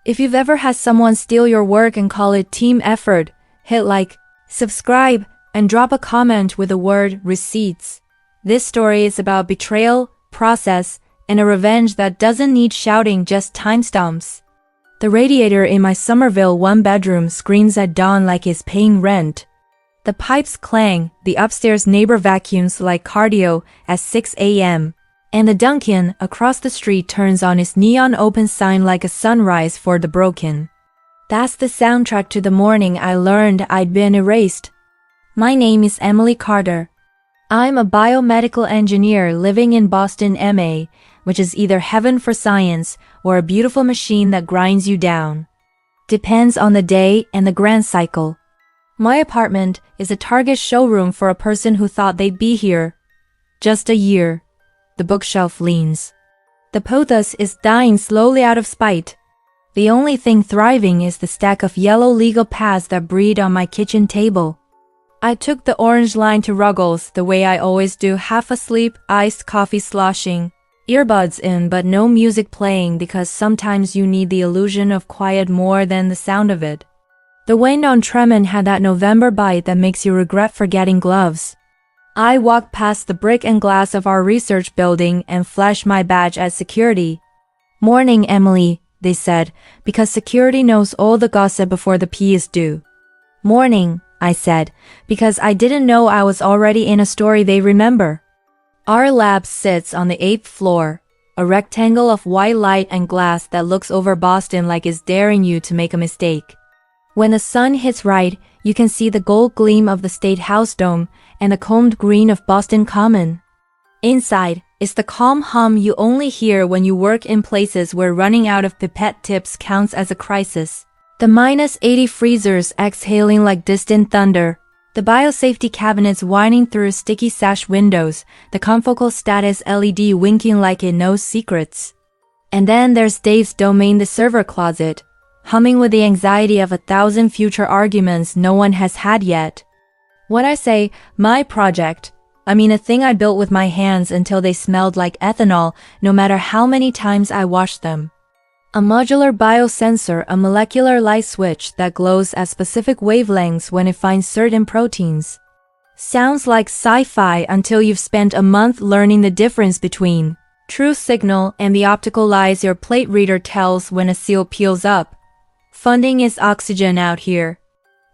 If you've ever had someone steal your work and call it team effort, hit like, subscribe, and drop a comment with the word receipts. This story is about betrayal, process, and a revenge that doesn't need shouting, just timestamps. The radiator in my Somerville one-bedroom screams at dawn like it's paying rent. The pipes clang, the upstairs neighbor vacuums like cardio at 6 a.m. And the Dunkin' across the street turns on its neon open sign like a sunrise for the broken. That's the soundtrack to the morning I learned I'd been erased. My name is Emily Carter. I'm a biomedical engineer living in Boston, MA, which is either heaven for science or a beautiful machine that grinds you down. Depends on the day and the grand cycle. My apartment is a Target showroom for a person who thought they'd be here. Just a year. The bookshelf leans. The pothos is dying slowly out of spite. The only thing thriving is the stack of yellow legal pads that breed on my kitchen table. I took the orange line to Ruggles the way I always do, half asleep, iced coffee sloshing, earbuds in but no music playing because sometimes you need the illusion of quiet more than the sound of it. The wind on Tremont had that November bite that makes you regret forgetting gloves. I walked past the brick and glass of our research building and flashed my badge at security. Morning, Emily, they said, because security knows all the gossip before the pee is due. Morning, I said, because I didn't know I was already in a story they remember. Our lab sits on the 8th floor, a rectangle of white light and glass that looks over Boston like it's daring you to make a mistake. When the sun hits right, you can see the gold gleam of the State House dome and the combed green of Boston Common. Inside is the calm hum you only hear when you work in places where running out of pipette tips counts as a crisis. The -80 freezers exhaling like distant thunder. The biosafety cabinets whining through sticky sash windows, the confocal status LED winking like it knows secrets. And then there's Dave's domain, the server closet, humming with the anxiety of 1,000 future arguments no one has had yet. When I say my project, I mean a thing I built with my hands until they smelled like ethanol no matter how many times I washed them. A modular biosensor, a molecular light switch that glows at specific wavelengths when it finds certain proteins. Sounds like sci-fi until you've spent a month learning the difference between true signal and the optical lies your plate reader tells when a seal peels up. Funding is oxygen out here.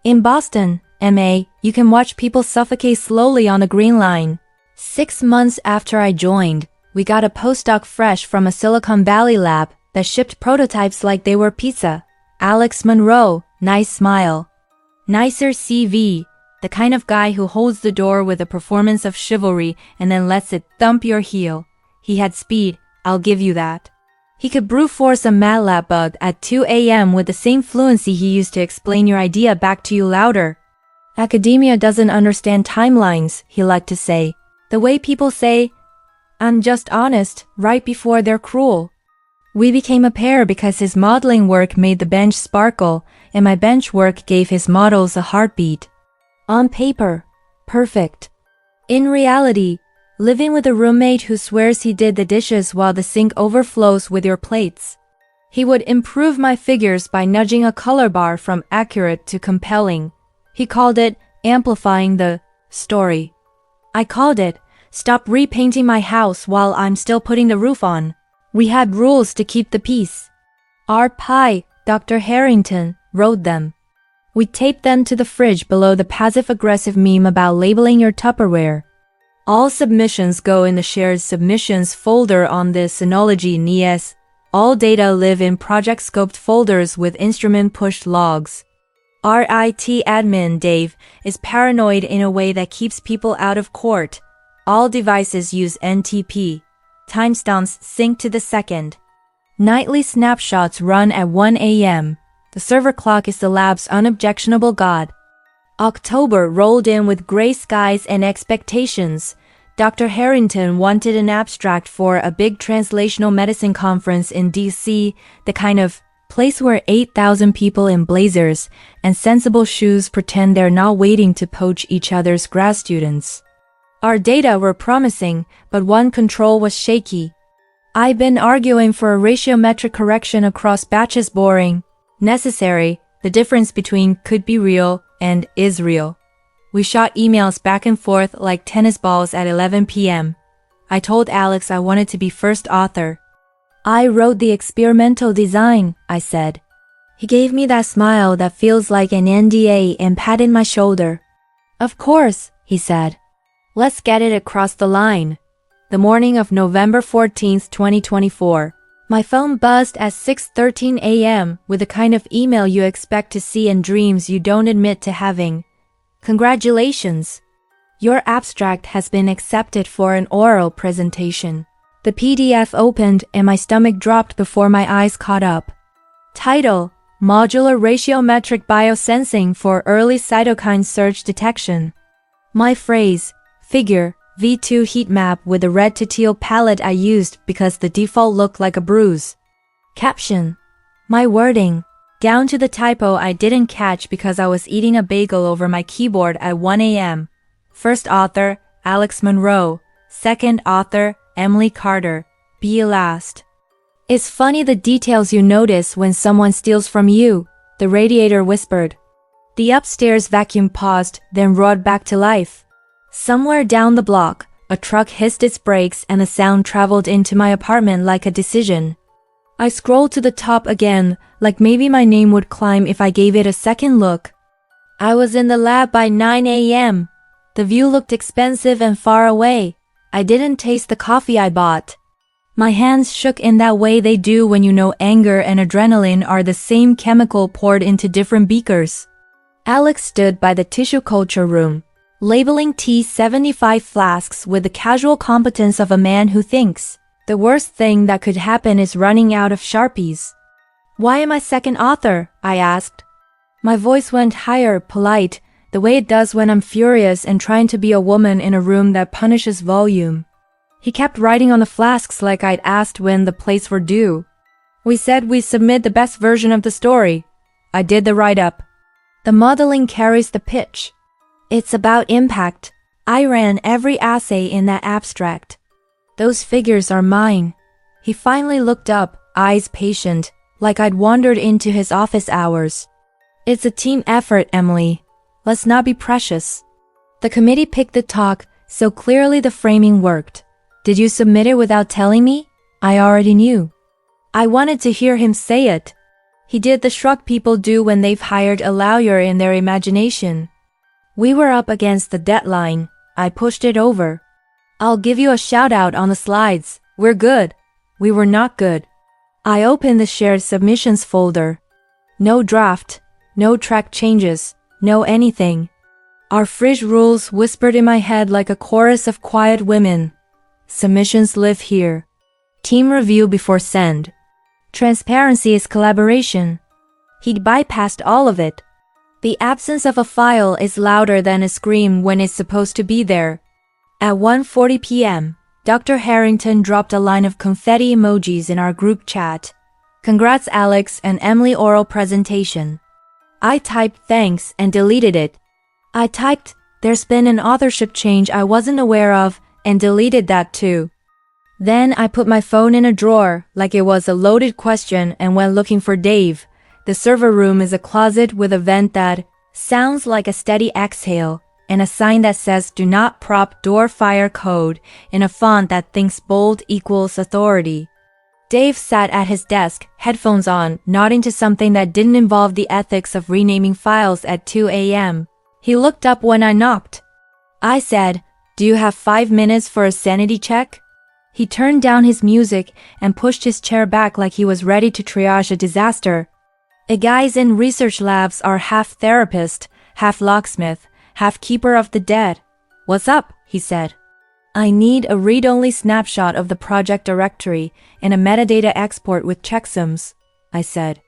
In Boston, MA, you can watch people suffocate slowly on the Green Line. 6 months after I joined, we got a postdoc fresh from a Silicon Valley lab that shipped prototypes like they were pizza. Alex Monroe, nice smile. Nicer CV, the kind of guy who holds the door with a performance of chivalry and then lets it thump your heel. He had speed, I'll give you that. He could brute force a MATLAB bug at 2 a.m. with the same fluency he used to explain your idea back to you louder. Academia doesn't understand timelines, he liked to say. The way people say, I'm just honest, right before they're cruel. We became a pair because his modeling work made the bench sparkle, and my bench work gave his models a heartbeat. On paper, perfect. In reality, living with a roommate who swears he did the dishes while the sink overflows with your plates. He would improve my figures by nudging a color bar from accurate to compelling. He called it amplifying the story. I called it stop repainting my house while I'm still putting the roof on. We had rules to keep the peace. Our pie, Dr. Harrington, wrote them. We taped them to the fridge below the passive-aggressive meme about labeling your Tupperware. All submissions go in the shared submissions folder on the Synology NES. All data live in project-scoped folders with instrument-pushed logs. Our IT admin, Dave, is paranoid in a way that keeps people out of court. All devices use NTP. Timestamps sync to the second. Nightly snapshots run at 1 a.m. The server clock is the lab's unobjectionable god. October rolled in with gray skies and expectations. Dr. Harrington wanted an abstract for a big translational medicine conference in D.C., the kind of place where 8,000 people in blazers and sensible shoes pretend they're not waiting to poach each other's grad students. Our data were promising, but one control was shaky. I've been arguing for a ratiometric correction across batches. Boring. Necessary. The difference between could be real and is real. We shot emails back and forth like tennis balls at 11 p.m. I told Alex I wanted to be first author. I wrote the experimental design, I said. He gave me that smile that feels like an NDA and patted my shoulder. Of course, he said. Let's get it across the line. The morning of November 14th, 2024. My phone buzzed at 6:13 a.m. with the kind of email you expect to see in dreams you don't admit to having. Congratulations! Your abstract has been accepted for an oral presentation. The PDF opened and my stomach dropped before my eyes caught up. Title: Modular Ratiometric Biosensing for Early Cytokine Surge Detection. My phrase, figure, V2 heat map with the red to teal palette I used because the default looked like a bruise. Caption. My wording, down to the typo I didn't catch because I was eating a bagel over my keyboard at 1 a.m. First author, Alex Monroe. Second author, Emily Carter. Be last. It's funny the details you notice when someone steals from you, the radiator whispered. The upstairs vacuum paused, then roared back to life. Somewhere down the block, a truck hissed its brakes and the sound traveled into my apartment like a decision. I scrolled to the top again, like maybe my name would climb if I gave it a second look. I was in the lab by 9 a.m. The view looked expensive and far away. I didn't taste the coffee I bought. My hands shook in that way they do when you know anger and adrenaline are the same chemical poured into different beakers. Alex stood by the tissue culture room, labeling T75 flasks with the casual competence of a man who thinks. The worst thing that could happen is running out of Sharpies. Why am I second author? I asked. My voice went higher, polite, the way it does when I'm furious and trying to be a woman in a room that punishes volume. He kept writing on the flasks like I'd asked when the plates were due. We said we submit the best version of the story. I did the write-up. The modeling carries the pitch. It's about impact. I ran every assay in that abstract. Those figures are mine. He finally looked up, eyes patient, like I'd wandered into his office hours. It's a team effort, Emily. Let's not be precious. The committee picked the talk, so clearly the framing worked. Did you submit it without telling me? I already knew. I wanted to hear him say it. He did the shrug people do when they've hired a lawyer in their imagination. We were up against the deadline. I pushed it over. I'll give you a shout out on the slides. We're good. We were not good. I opened the shared submissions folder. No draft. No track changes. No anything. Our fridge rules whispered in my head like a chorus of quiet women. Submissions live here. Team review before send. Transparency is collaboration. He'd bypassed all of it. The absence of a file is louder than a scream when it's supposed to be there. At 1:40 p.m., Dr. Harrington dropped a line of confetti emojis in our group chat. Congrats Alex and Emily oral presentation. I typed thanks and deleted it. I typed, there's been an authorship change I wasn't aware of, and deleted that too. Then I put my phone in a drawer like it was a loaded question and went looking for Dave. The server room is a closet with a vent that sounds like a steady exhale and a sign that says do not prop door fire code in a font that thinks bold equals authority. Dave sat at his desk, headphones on, nodding to something that didn't involve the ethics of renaming files at 2 a.m. He looked up when I knocked. I said, do you have 5 minutes for a sanity check? He turned down his music and pushed his chair back like he was ready to triage a disaster. Guys in research labs are half therapist, half locksmith, half keeper of the dead. What's up? He said. I need a read-only snapshot of the project directory and a metadata export with checksums, I said.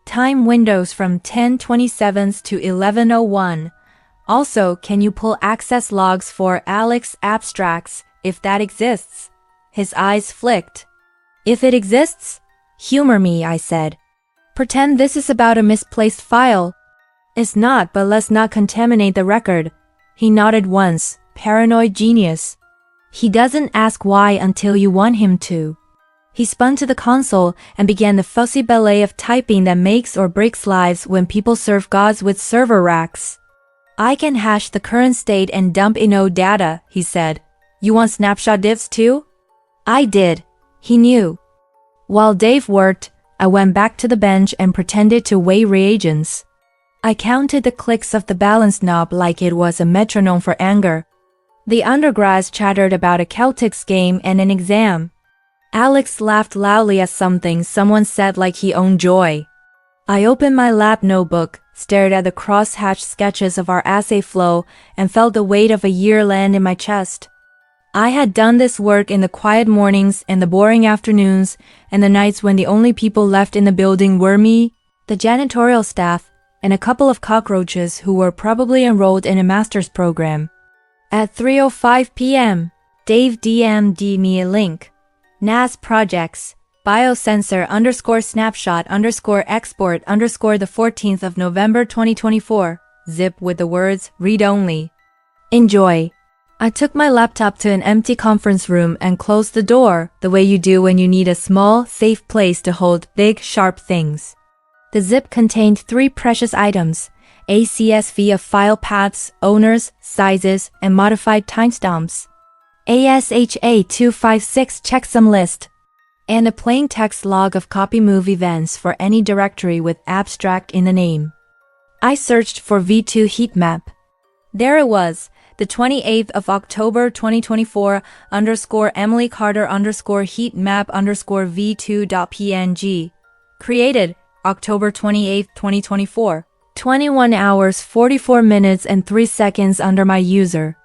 Time windows from 10:27 to 11:01. Also, can you pull access logs for Alex abstracts if that exists? His eyes flicked. If it exists? Humor me, I said. Pretend this is about a misplaced file. It's not, but let's not contaminate the record. He nodded once, paranoid genius. He doesn't ask why until you want him to. He spun to the console and began the fussy ballet of typing that makes or breaks lives when people serve gods with server racks. I can hash the current state and dump in old data, he said. You want snapshot diffs too? I did. He knew. While Dave worked, I went back to the bench and pretended to weigh reagents. I counted the clicks of the balance knob like it was a metronome for anger. The undergrads chattered about a Celtics game and an exam. Alex laughed loudly at something someone said like he owned joy. I opened my lab notebook, stared at the cross-hatched sketches of our assay flow, and felt the weight of a year land in my chest. I had done this work in the quiet mornings and the boring afternoons and the nights when the only people left in the building were me, the janitorial staff, and a couple of cockroaches who were probably enrolled in a master's program. At 3:05 p.m., Dave DM'd me a link. NAS projects, biosensor _snapshot_export the 14th of November 2024, zip with the words read only. Enjoy. I took my laptop to an empty conference room and closed the door the way you do when you need a small, safe place to hold big, sharp things. The zip contained 3 precious items, a CSV of file paths, owners, sizes, and modified timestamps. ASHA 256 checksum list, and a plain text log of copy move events for any directory with abstract in the name. I searched for V2 heat map. There it was, the 28th of October 2024 _Emily Carter _heat map _v2.png. Created October 28, 2024. 21 hours 44 minutes and 3 seconds under my user.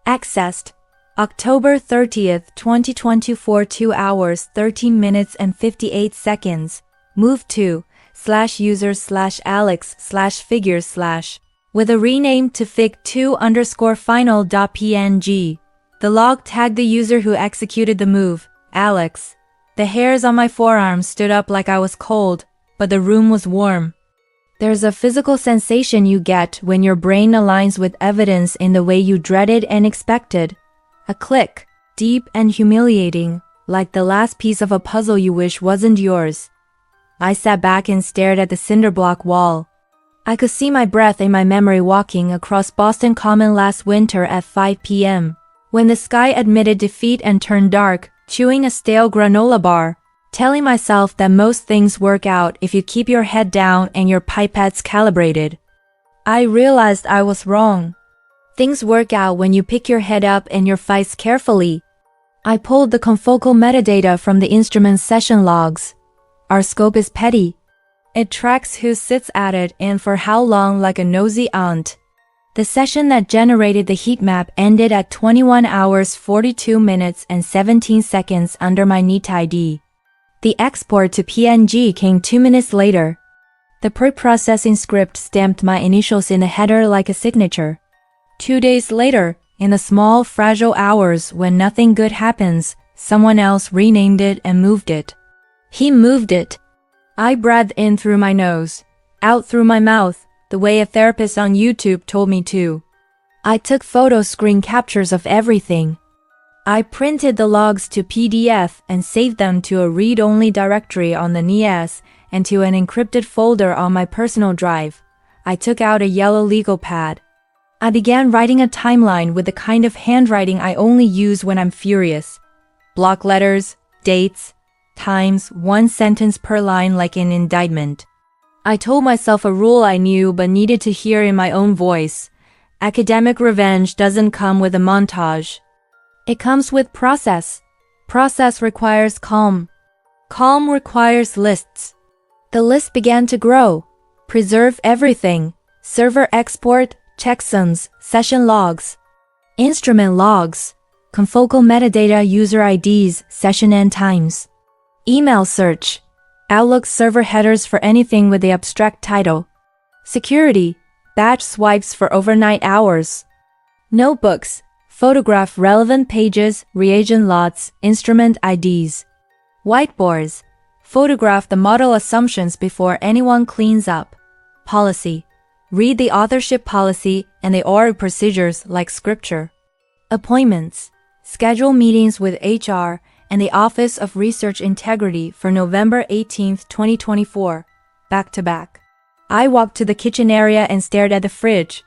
Accessed October 30th, 2024 2 hours 13 minutes and 58 seconds. Move to /user/alex/figures/ with a rename to fig2_final.png. The log tagged the user who executed the move, Alex. The hairs on my forearms stood up like I was cold, but the room was warm. There's a physical sensation you get when your brain aligns with evidence in the way you dreaded and expected. A click, deep and humiliating, like the last piece of a puzzle you wish wasn't yours. I sat back and stared at the cinder block wall. I could see my breath in my memory walking across Boston Common last winter at 5 p.m. when the sky admitted defeat and turned dark, chewing a stale granola bar, telling myself that most things work out if you keep your head down and your pipettes calibrated. I realized I was wrong. Things work out when you pick your head up and your fights carefully. I pulled the confocal metadata from the instrument's session logs. Our scope is petty. It tracks who sits at it and for how long like a nosy aunt. The session that generated the heat map ended at 21 hours 42 minutes and 17 seconds under my NEAT ID. The export to PNG came 2 minutes later. The pre-processing script stamped my initials in the header like a signature. 2 days later, in the small, fragile hours when nothing good happens, someone else renamed it and moved it. He moved it. I breathed in through my nose, out through my mouth, the way a therapist on YouTube told me to. I took photo screen captures of everything. I printed the logs to PDF and saved them to a read-only directory on the NES and to an encrypted folder on my personal drive. I took out a yellow legal pad. I began writing a timeline with the kind of handwriting I only use when I'm furious. Block letters, dates, times, 1 sentence per line like an indictment. I told myself a rule I knew but needed to hear in my own voice. Academic revenge doesn't come with a montage. It comes with process. Process requires calm. Calm requires lists. The list began to grow. Preserve everything. Server export, checksums, session logs, instrument logs, confocal metadata user IDs, session end times, email search, Outlook server headers for anything with the abstract title, security, batch swipes for overnight hours, notebooks, photograph relevant pages, reagent lots, instrument IDs, whiteboards, photograph the model assumptions before anyone cleans up, policy. Read the authorship policy and the org procedures like scripture. Appointments. Schedule meetings with HR and the Office of Research Integrity for November 18, 2024, back to back. I walked to the kitchen area and stared at the fridge.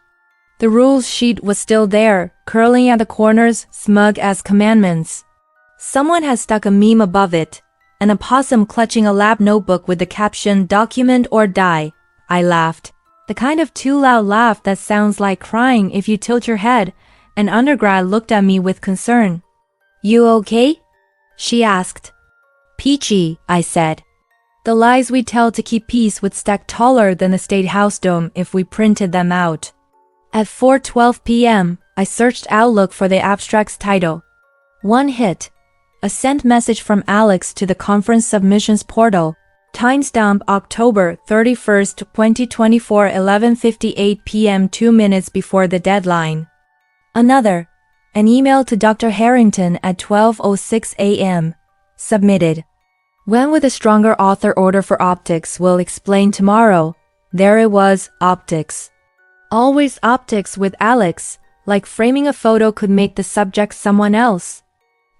The rules sheet was still there, curling at the corners, smug as commandments. Someone had stuck a meme above it, an opossum clutching a lab notebook with the caption, "Document or die." I laughed. The kind of too loud laugh that sounds like crying if you tilt your head. An undergrad looked at me with concern. "You okay?" she asked. "Peachy," I said. The lies we tell to keep peace would stack taller than the State House dome if we printed them out. At 4:12 p.m., I searched Outlook for the abstract's title. One hit. A sent message from Alex to the conference submissions portal. Timestamp October 31st, 2024, 11:58 p.m., 2 minutes before the deadline. Another. An email to Dr. Harrington at 12:06 a.m. Submitted. When with a stronger author order for optics, will explain tomorrow. There it was, optics. Always optics with Alex, like framing a photo could make the subject someone else.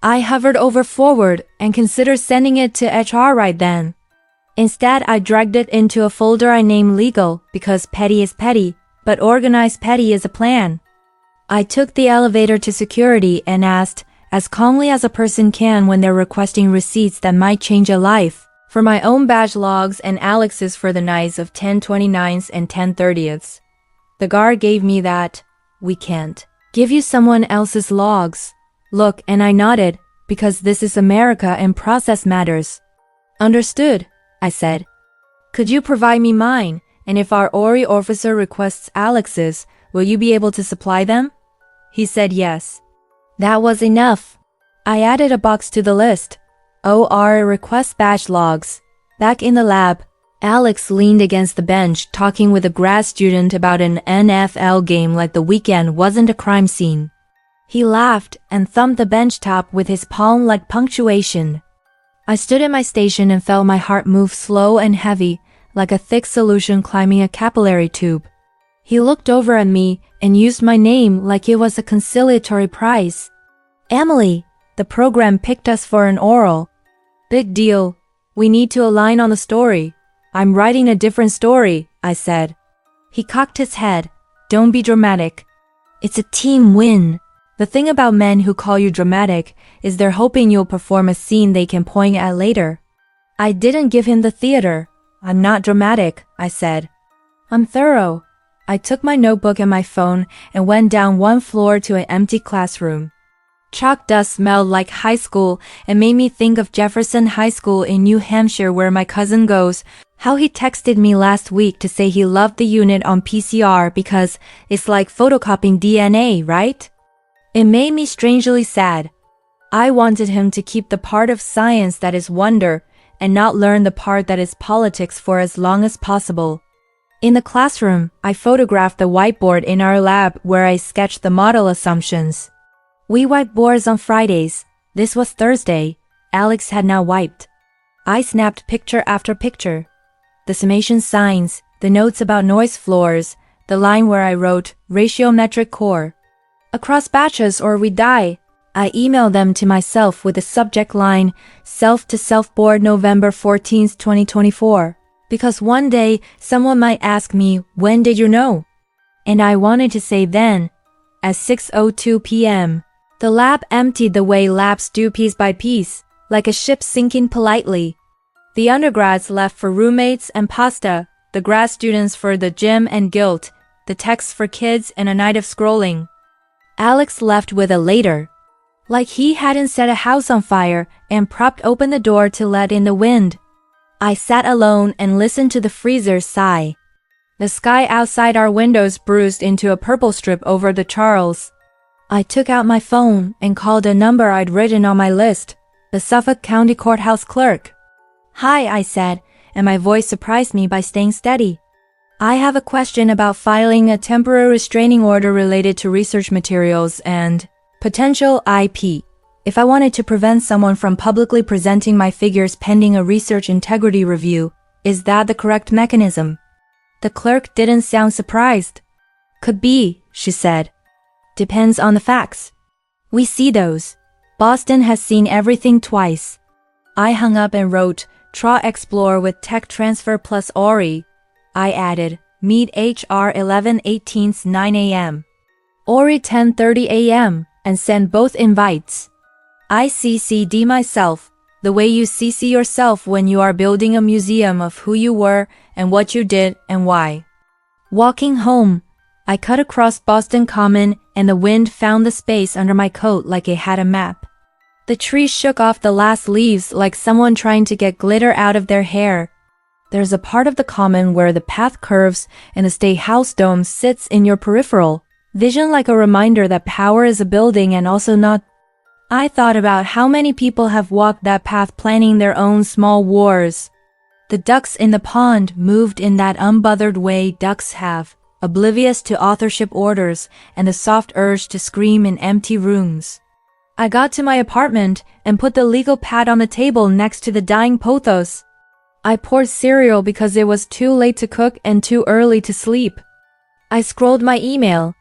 I hovered over forward and considered sending it to HR right then. Instead, I dragged it into a folder I named legal because petty is petty, but organized petty is a plan. I took the elevator to security and asked, as calmly as a person can when they're requesting receipts that might change a life, for my own badge logs and Alex's for the nights of 10/29s and 10/30s. The guard gave me that, "We can't give you someone else's logs." Look, and I nodded, because this is America and process matters. Understood, I said. Could you provide me mine, and if our ORI officer requests Alex's, will you be able to supply them? He said yes. That was enough. I added a box to the list. OR request badge logs. Back in the lab, Alex leaned against the bench talking with a grad student about an NFL game like the weekend wasn't a crime scene. He laughed and thumped the bench top with his palm like punctuation. I stood at my station and felt my heart move slow and heavy, like a thick solution climbing a capillary tube. He looked over at me and used my name like it was a conciliatory prize. "Emily, the program picked us for an oral." "Big deal. We need to align on the story." "I'm writing a different story," I said. He cocked his head. "Don't be dramatic. It's a team win." The thing about men who call you dramatic is they're hoping you'll perform a scene they can point at later. I didn't give him the theater. "I'm not dramatic," I said. "I'm thorough." I took my notebook and my phone and went down one floor to an empty classroom. Chalk dust smelled like high school and made me think of Jefferson High School in New Hampshire where my cousin goes, how he texted me last week to say he loved the unit on PCR because it's like photocopying DNA, right? It made me strangely sad. I wanted him to keep the part of science that is wonder and not learn the part that is politics for as long as possible. In the classroom, I photographed the whiteboard in our lab where I sketched the model assumptions. We wipe boards on Fridays. This was Thursday. Alex had now wiped. I snapped picture after picture. The summation signs, the notes about noise floors, the line where I wrote, ratiometric core. Across batches or we die. I emailed them to myself with the subject line, self-to-self board November 14th, 2024. Because one day, someone might ask me, when did you know? And I wanted to say then, at 6:02 p.m. The lab emptied the way labs do piece by piece, like a ship sinking politely. The undergrads left for roommates and pasta, the grad students for the gym and guilt, the texts for kids and a night of scrolling. Alex left with a later. Like he hadn't set a house on fire and propped open the door to let in the wind. I sat alone and listened to the freezer sigh. The sky outside our windows bruised into a purple strip over the Charles. I took out my phone and called a number I'd written on my list, the Suffolk County Courthouse clerk. "Hi," I said, and my voice surprised me by staying steady. "I have a question about filing a temporary restraining order related to research materials and potential IP. If I wanted to prevent someone from publicly presenting my figures pending a research integrity review, is that the correct mechanism?" The clerk didn't sound surprised. "Could be," she said. "Depends on the facts. We see those. Boston has seen everything twice. I hung up and wrote, Tra explore with tech transfer plus Ori. I added, meet HR 11/18 9 a.m. Ori 10:30 a.m. and send both invites. I CC'd myself, the way you CC yourself when you are building a museum of who you were and what you did and why. Walking home, I cut across Boston Common and the wind found the space under my coat like it had a map. The trees shook off the last leaves like someone trying to get glitter out of their hair. There's a part of the common where the path curves and the State House dome sits in your peripheral vision like a reminder that power is a building and also not. I thought about how many people have walked that path planning their own small wars. The ducks in the pond moved in that unbothered way ducks have, oblivious to authorship orders and the soft urge to scream in empty rooms. I got to my apartment and put the legal pad on the table next to the dying pothos. I poured cereal because it was too late to cook and too early to sleep. I scrolled my email.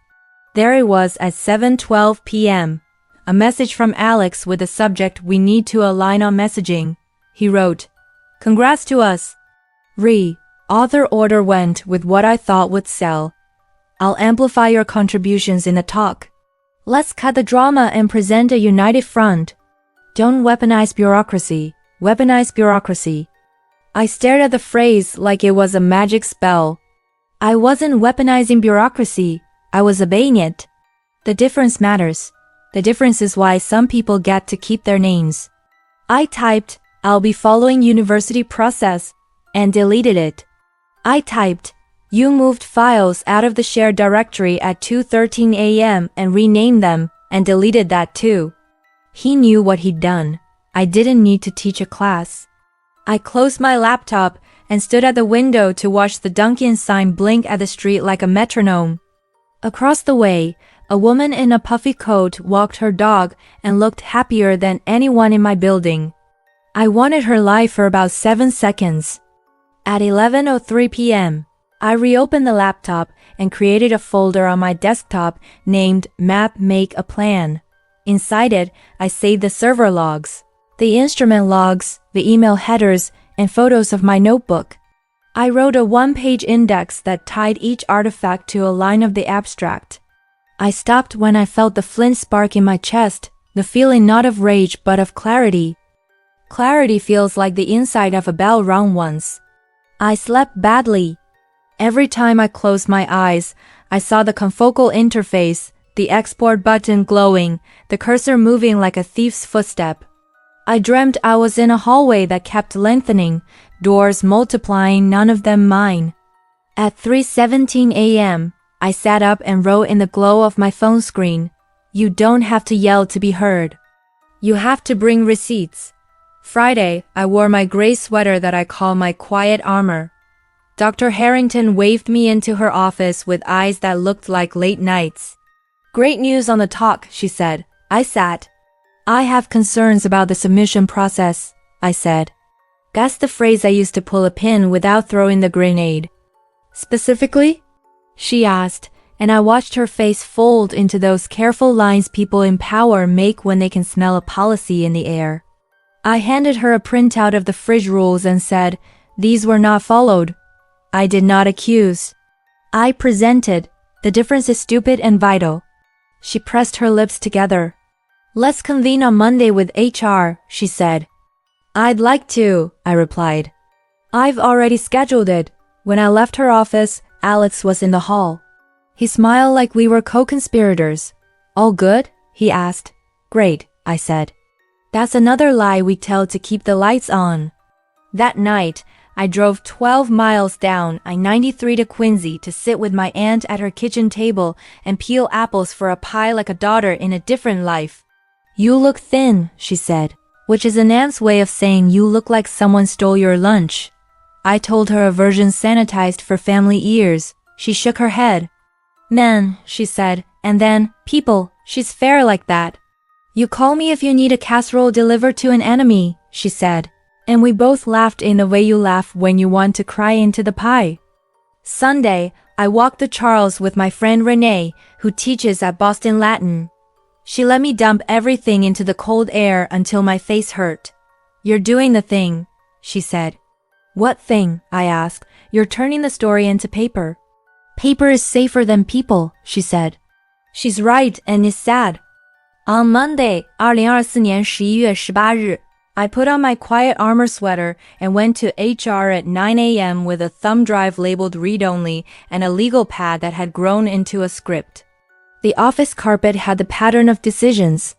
There it was at 7:12 p.m. A message from Alex with the subject we need to align on messaging. He wrote, Congrats to us. Author order went with what I thought would sell. I'll amplify your contributions in the talk. Let's cut the drama and present a united front. Don't weaponize bureaucracy. Weaponize bureaucracy. I stared at the phrase like it was a magic spell. I wasn't weaponizing bureaucracy. I was obeying it. The difference matters. The difference is why some people get to keep their names. I typed, I'll be following university process, and deleted it. I typed, you moved files out of the shared directory at 2:13 a.m. and renamed them, and deleted that too. He knew what he'd done. I didn't need to teach a class. I closed my laptop and stood at the window to watch the Dunkin' sign blink at the street like a metronome. Across the way, a woman in a puffy coat walked her dog and looked happier than anyone in my building. I wanted her life for about 7 seconds. At 11:03 p.m., I reopened the laptop and created a folder on my desktop named Map Make a Plan. Inside it, I saved the server logs, the instrument logs, the email headers, and photos of my notebook. I wrote a one-page index that tied each artifact to a line of the abstract. I stopped when I felt the flint spark in my chest, the feeling not of rage but of clarity. Clarity feels like the inside of a bell rung once. I slept badly. Every time I closed my eyes, I saw the confocal interface, the export button glowing, the cursor moving like a thief's footstep. I dreamt I was in a hallway that kept lengthening, doors multiplying, none of them mine. At 3:17 a.m., I sat up and wrote in the glow of my phone screen, you don't have to yell to be heard. You have to bring receipts. Friday, I wore my gray sweater that I call my quiet armor. Dr. Harrington waved me into her office with eyes that looked like late nights. Great news on the talk, she said. I sat. I have concerns about the submission process, I said. That's the phrase I used to pull a pin without throwing the grenade. Specifically? She asked, and I watched her face fold into those careful lines people in power make when they can smell a policy in the air. I handed her a printout of the fridge rules and said, these were not followed. I did not accuse. I presented. The difference is stupid and vital. She pressed her lips together. Let's convene on Monday with HR, she said. I'd like to, I replied. I've already scheduled it. When I left her office, Alex was in the hall. He smiled like we were co-conspirators. All good? He asked. Great, I said. That's another lie we tell to keep the lights on. That night, I drove 12 miles down I-93 to Quincy to sit with my aunt at her kitchen table and peel apples for a pie like a daughter in a different life. You look thin, she said, which is an aunt's way of saying you look like someone stole your lunch. I told her a version sanitized for family ears. She shook her head. Men, she said, and then, people, she's fair like that. You call me if you need a casserole delivered to an enemy, she said. And we both laughed in the way you laugh when you want to cry into the pie. Sunday, I walked to Charles with my friend Renee, who teaches at Boston Latin. She let me dump everything into the cold air until my face hurt. "You're doing the thing," she said. "What thing?" I asked. "You're turning the story into paper." "Paper is safer than people," she said. She's right, and it's sad. On Monday, 2024年11月18日, I put on my quiet armor sweater and went to HR at 9 a.m. with a thumb drive labeled read-only and a legal pad that had grown into a script. The office carpet had the pattern of decisions.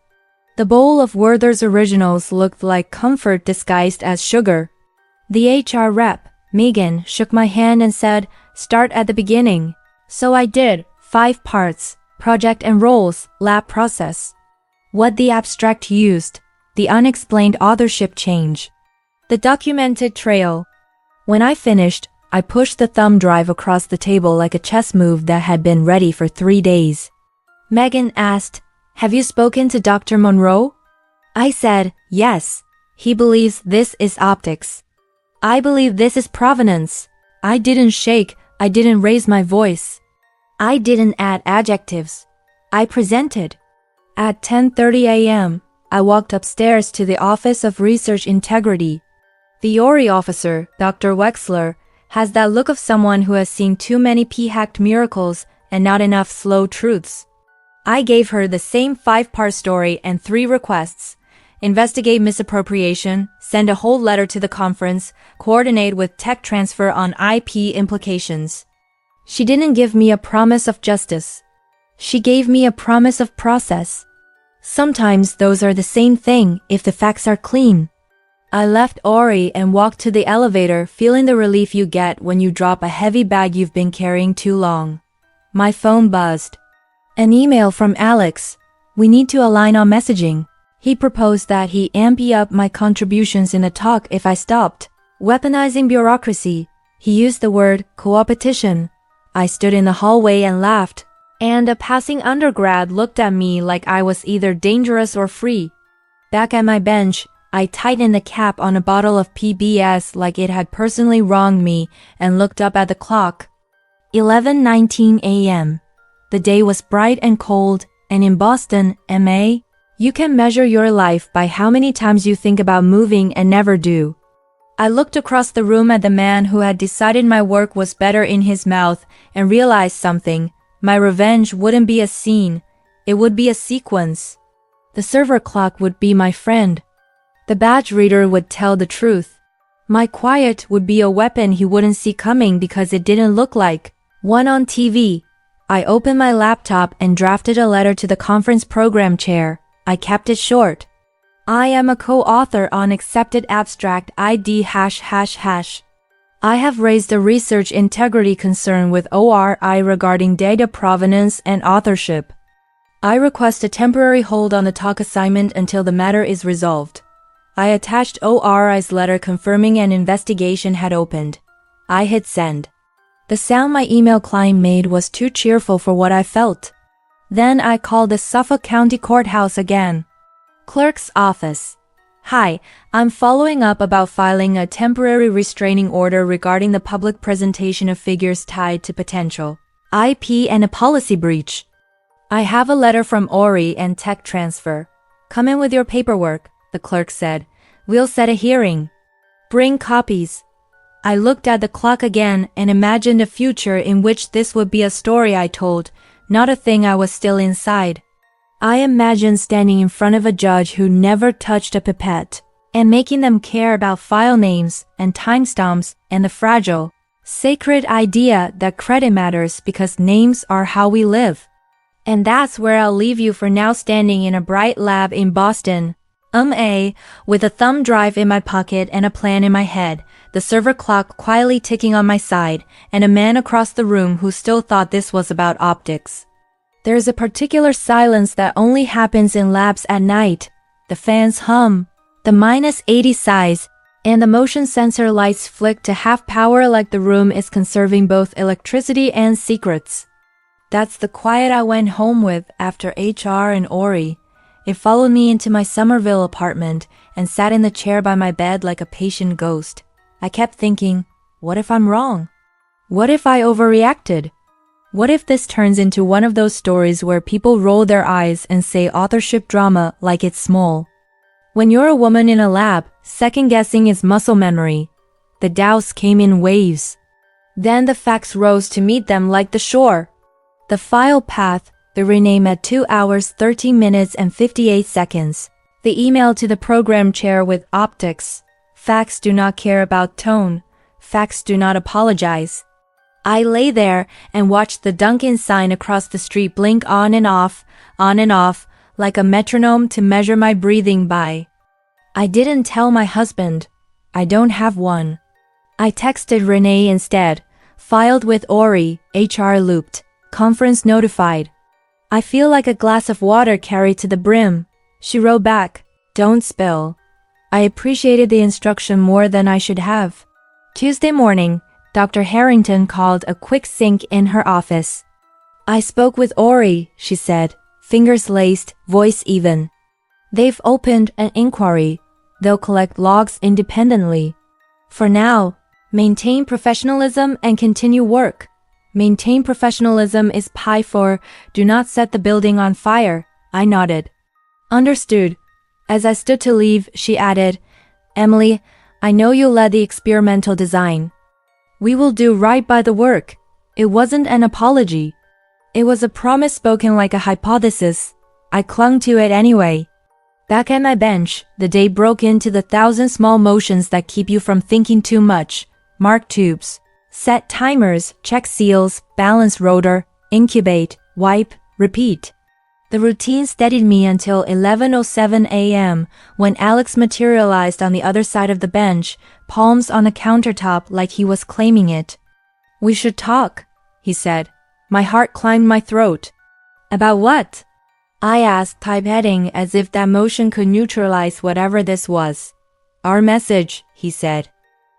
The bowl of Werther's Originals looked like comfort disguised as sugar. The HR rep, Megan, shook my hand and said, "Start at the beginning." So I did. 5 parts: project and roles, lab process. What the abstract used, the unexplained authorship change, the documented trail. When I finished, I pushed the thumb drive across the table like a chess move that had been ready for 3 days. Megan asked, "Have you spoken to Dr. Monroe?" I said, "Yes. He believes this is optics. I believe this is provenance." I didn't shake, I didn't raise my voice. I didn't add adjectives. I presented. At 10:30 a.m., I walked upstairs to the Office of Research Integrity. The ORI officer, Dr. Wexler, has that look of someone who has seen too many p-hacked miracles and not enough slow truths. I gave her the same 5-part story and 3 requests: investigate misappropriation, send a whole letter to the conference, coordinate with tech transfer on IP implications. She didn't give me a promise of justice. She gave me a promise of process. Sometimes those are the same thing if the facts are clean. I left ORI and walked to the elevator, feeling the relief you get when you drop a heavy bag you've been carrying too long. My phone buzzed. An email from Alex. "We need to align on messaging." He proposed that he amp up my contributions in the talk if I stopped weaponizing bureaucracy. He used the word co-opetition. I stood in the hallway and laughed, and a passing undergrad looked at me like I was either dangerous or free. Back at my bench, I tightened the cap on a bottle of PBS like it had personally wronged me and looked up at the clock. 11:19 a.m. The day was bright and cold, and in Boston, MA, you can measure your life by how many times you think about moving and never do. I looked across the room at the man who had decided my work was better in his mouth and realized something. My revenge wouldn't be a scene. It would be a sequence. The server clock would be my friend. The badge reader would tell the truth. My quiet would be a weapon he wouldn't see coming because it didn't look like one on TV. I opened my laptop and drafted a letter to the conference program chair. I kept it short. I am a co-author on accepted abstract ID ###. I have raised a research integrity concern with ORI regarding data provenance and authorship. I request a temporary hold on the talk assignment until the matter is resolved. I attached ORI's letter confirming an investigation had opened. I hit send. The sound my email client made was too cheerful for what I felt. Then I called the Suffolk County Courthouse again. Clerk's office. "Hi, I'm following up about filing a temporary restraining order regarding the public presentation of figures tied to potential IP and a policy breach. I have a letter from ORI and tech transfer. Come in with your paperwork," the clerk said. "We'll set a hearing. Bring copies." I looked at the clock again and imagined a future in which this would be a story I told, not a thing I was still inside. I imagined standing in front of a judge who never touched a pipette and making them care about file names and timestamps and the fragile, sacred idea that credit matters because names are how we live. And that's where I'll leave you for now, standing in a bright lab in Boston. With a thumb drive in my pocket and a plan in my head, the server clock quietly ticking on my side, and a man across the room who still thought this was about optics. There's a particular silence that only happens in labs at night. The fans hum, the -80 sighs, and the motion sensor lights flick to half power like the room is conserving both electricity and secrets. That's the quiet I went home with after HR and ORI. It followed me into my Somerville apartment and sat in the chair by my bed like a patient ghost. I kept thinking, what if I'm wrong? What if I overreacted? What if this turns into one of those stories where people roll their eyes and say authorship drama like it's small? When you're a woman in a lab, second-guessing is muscle memory. The doubts came in waves. Then the facts rose to meet them like the shore. The file path, the rename at 2 hours 13 minutes and 58 seconds. The email to the program chair with optics. Facts do not care about tone. Facts do not apologize. I lay there and watched the Dunkin' sign across the street blink on and off, like a metronome to measure my breathing by. I didn't tell my husband. I don't have one. I texted Renee instead. Filed with Ori, HR looped. Conference notified. I feel like a glass of water carried to the brim. She wrote back, don't spill. I appreciated the instruction more than I should have. Tuesday morning, Dr. Harrington called a quick sync in her office. I spoke with Ori, she said, fingers laced, voice even. They've opened an inquiry. They'll collect logs independently. For now, maintain professionalism and continue work. Maintain professionalism is pi for do not set the building on fire. I nodded. Understood. As I stood to leave, she added, Emily, I know you led the experimental design. We will do right by the work. It wasn't an apology. It was a promise spoken like a hypothesis. I clung to it anyway. Back at my bench, the day broke into the 1,000 small motions that keep you from thinking too much. Mark tubes. Set timers, check seals, balance rotor, incubate, wipe, repeat. The routine steadied me until 11:07 a.m. when Alex materialized on the other side of the bench, palms on the countertop like he was claiming it. We should talk, he said. My heart climbed my throat. About what? I asked, typeheading as if that motion could neutralize whatever this was. Our message, he said.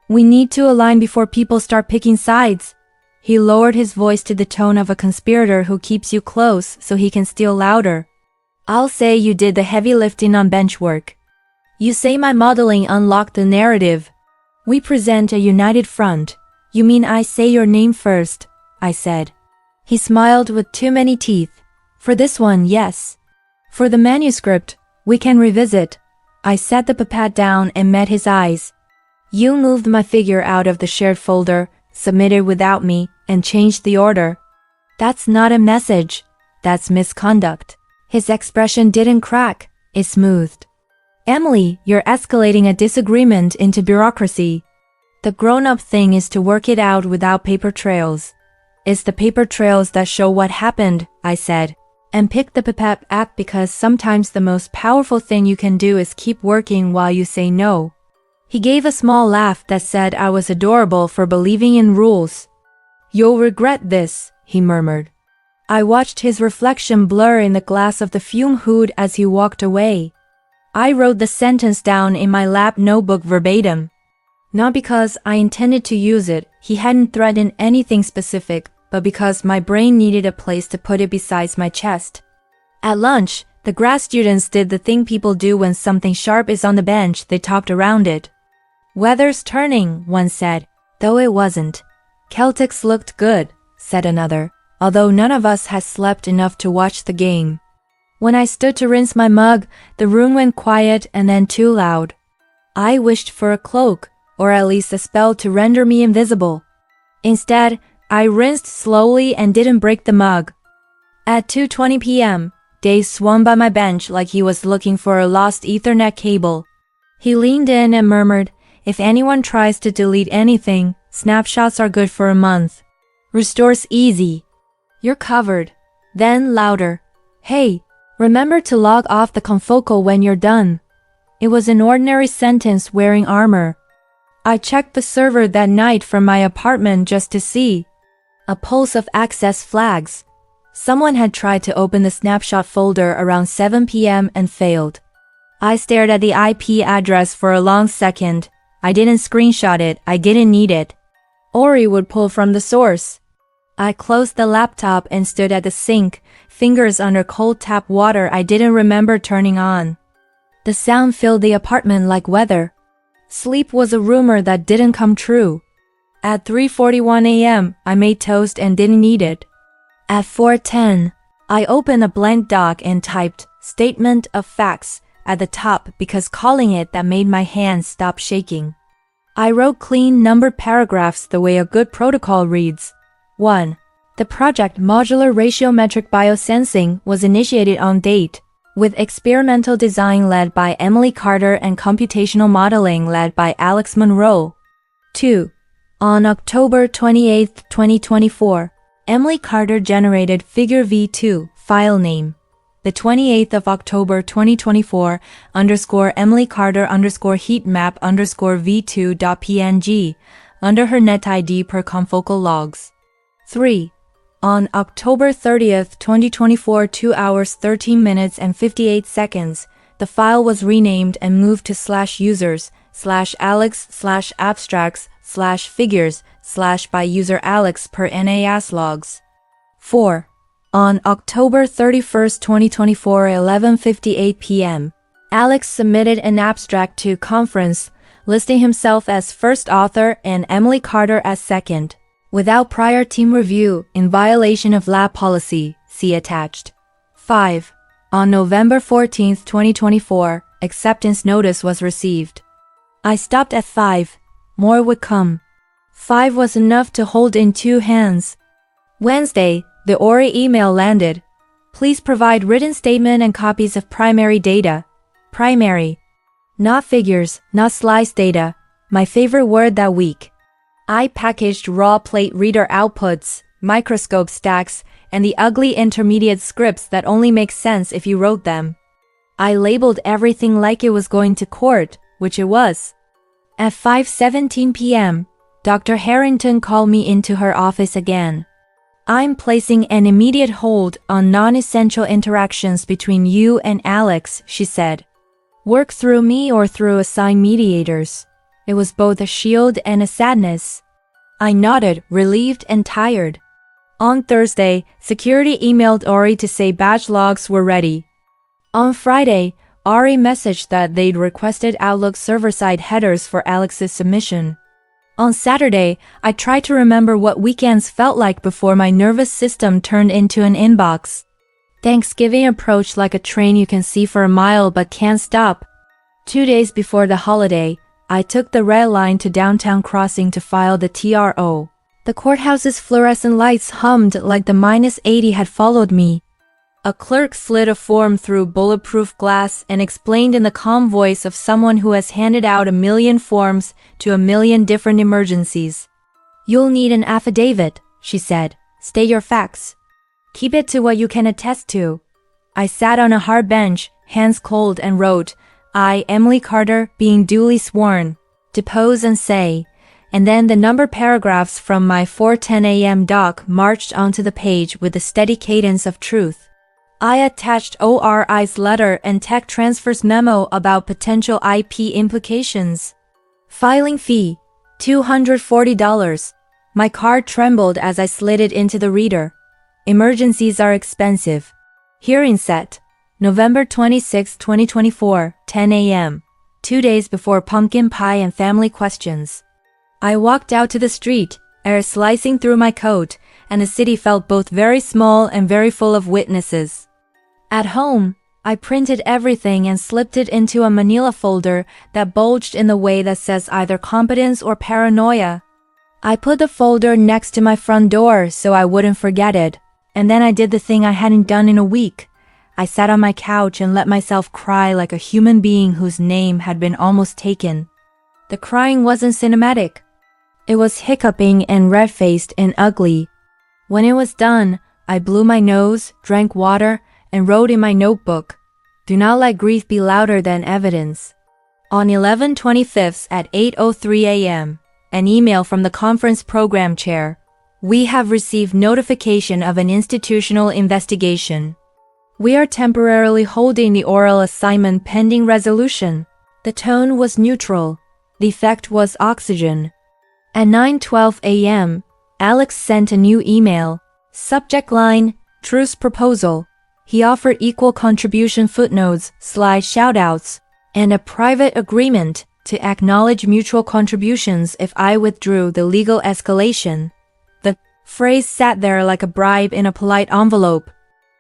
We need to align before people start picking sides. He lowered his voice to the tone of a conspirator who keeps you close so he can steal louder. I'll say you did the heavy lifting on bench work. You say my modeling unlocked the narrative. We present a united front. You mean I say your name first, I said. He smiled with too many teeth. For this one, yes. For the manuscript, we can revisit. I set the pipette down and met his eyes. You moved my figure out of the shared folder, submitted without me, and changed the order. That's not a message. That's misconduct. His expression didn't crack. It smoothed. Emily, you're escalating a disagreement into bureaucracy. The grown-up thing is to work it out without paper trails. It's the paper trails that show what happened, I said, and picked the pipette up because sometimes the most powerful thing you can do is keep working while you say no. He gave a small laugh that said I was adorable for believing in rules. You'll regret this, he murmured. I watched his reflection blur in the glass of the fume hood as he walked away. I wrote the sentence down in my lab notebook verbatim. Not because I intended to use it, he hadn't threatened anything specific, but because my brain needed a place to put it besides my chest. At lunch, the grad students did the thing people do when something sharp is on the bench. They talked around it. Weather's turning, one said, though it wasn't. Celtics looked good, said another, although none of us had slept enough to watch the game. When I stood to rinse my mug, the room went quiet and then too loud. I wished for a cloak, or at least a spell to render me invisible. Instead, I rinsed slowly and didn't break the mug. At 2:20 p.m., Dave swung by my bench like he was looking for a lost Ethernet cable. He leaned in and murmured, if anyone tries to delete anything, snapshots are good for a month. Restore's easy. You're covered. Then louder. Hey, remember to log off the confocal when you're done. It was an ordinary sentence wearing armor. I checked the server that night from my apartment just to see. A pulse of access flags. Someone had tried to open the snapshot folder around 7 p.m. and failed. I stared at the IP address for a long second. I didn't screenshot it. I didn't need it. Ori would pull from the source. I closed the laptop and stood at the sink, fingers under cold tap water I didn't remember turning on. The sound filled the apartment like weather. Sleep was a rumor that didn't come true. At 3:41 a.m., I made toast and didn't eat it. At 4:10, I opened a blank doc and typed "Statement of Facts" at the top because calling it that made my hands stop shaking. I wrote clean, numbered paragraphs the way a good protocol reads. 1. The project Modular Ratiometric Biosensing was initiated on date, with experimental design led by Emily Carter and computational modeling led by Alex Monroe. 2. On October 28, 2024, Emily Carter generated Figure V2 file name. The 28th of October 2024 Emily Carter heatmap V2.png under her net ID per confocal logs. 3. On October 30th, 2024 2 hours 13 minutes and 58 seconds, the file was renamed and moved to /users/alex/abstracts/figures/ by user Alex per NAS logs. 4. On October 31st, 2024 11:58 p.m., Alex submitted an abstract to conference, listing himself as first author and Emily Carter as second, without prior team review, in violation of lab policy, see attached. 5. On November 14th, 2024, acceptance notice was received. I stopped at 5. More would come. 5 was enough to hold in 2 hands. Wednesday, the Ori email landed. Please provide written statement and copies of primary data. Primary. Not figures, not slice data. My favorite word that week. I packaged raw plate reader outputs, microscope stacks, and the ugly intermediate scripts that only make sense if you wrote them. I labeled everything like it was going to court, which it was. At 5:17 p.m., Dr. Harrington called me into her office again. I'm placing an immediate hold on non-essential interactions between you and Alex, she said. Work through me or through assigned mediators. It was both a shield and a sadness. I nodded, relieved and tired. On Thursday, security emailed Ori to say batch logs were ready. On Friday, Ori messaged that they'd requested Outlook server-side headers for Alex's submission. On Saturday, I tried to remember what weekends felt like before my nervous system turned into an inbox. Thanksgiving approached like a train you can see for a mile but can't stop. 2 days before the holiday, I took the red line to Downtown Crossing to file the TRO. The courthouse's fluorescent lights hummed like the -80 had followed me. A clerk slid a form through bulletproof glass and explained in the calm voice of someone who has handed out 1 million forms to 1 million different emergencies. You'll need an affidavit, she said. State your facts. Keep it to what you can attest to. I sat on a hard bench, hands cold, and wrote, I, Emily Carter, being duly sworn, depose and say, and then the numbered paragraphs from my 4:10 a.m. doc marched onto the page with the steady cadence of truth. I attached ORI's letter and tech transfer's memo about potential IP implications. Filing fee, $240. My card trembled as I slid it into the reader. Emergencies are expensive. Hearing set, November 26, 2024, 10 a.m., 2 days before pumpkin pie and family questions. I walked out to the street, air slicing through my coat, and the city felt both very small and very full of witnesses. At home, I printed everything and slipped it into a manila folder that bulged in the way that says either competence or paranoia. I put the folder next to my front door so I wouldn't forget it, and then I did the thing I hadn't done in a week. I sat on my couch and let myself cry like a human being whose name had been almost taken. The crying wasn't cinematic. It was hiccuping and red-faced and ugly. When it was done, I blew my nose, drank water, and wrote in my notebook, do not let grief be louder than evidence. On 11/25 at 8:03 a.m., an email from the conference program chair. We have received notification of an institutional investigation. We are temporarily holding the oral assignment pending resolution. The tone was neutral. The effect was oxygen. At 9:12 a.m., Alex sent a new email. Subject line, truce proposal. He offered equal contribution footnotes, slide shoutouts, and a private agreement to acknowledge mutual contributions if I withdrew the legal escalation. The Phrase sat there like a bribe in a polite envelope.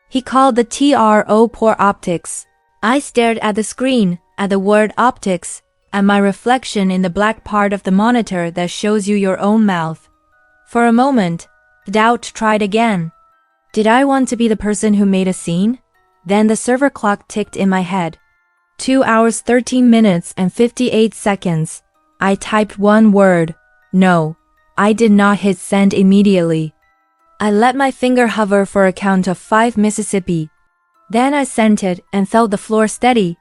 He called the TRO poor optics. I stared at the screen, at the word optics, and my reflection in the black part of the monitor that shows you your own mouth. For a moment, doubt tried again. Did I want to be the person who made a scene? Then the server clock ticked in my head. 2 hours 13 minutes and 58 seconds. I typed one word. No. I did not hit send immediately. I let my finger hover for a count of 5 Mississippi. Then I sent it and felt the floor steady.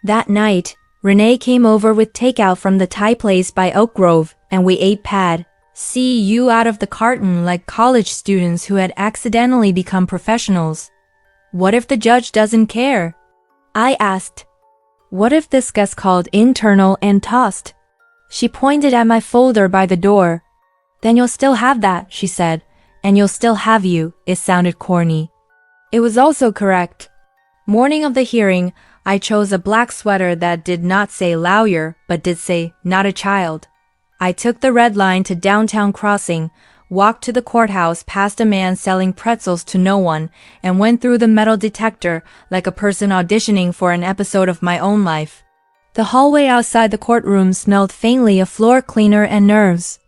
That night, Renee came over with takeout from the Thai place by Oak Grove, and we ate pad. See you out of the carton like college students who had accidentally become professionals. What if the judge doesn't care? I asked. What if this gets called internal and tossed? She pointed at my folder by the door. Then you'll still have that, she said. And you'll still have you. It sounded corny. It was also correct. Morning of the hearing, I chose a black sweater that did not say lawyer, but did say not a child. I took the red line to downtown crossing, walked to the courthouse past a man selling pretzels to no one, and went through the metal detector like a person auditioning for an episode of my own life. The hallway outside the courtroom smelled faintly of floor cleaner and nerves.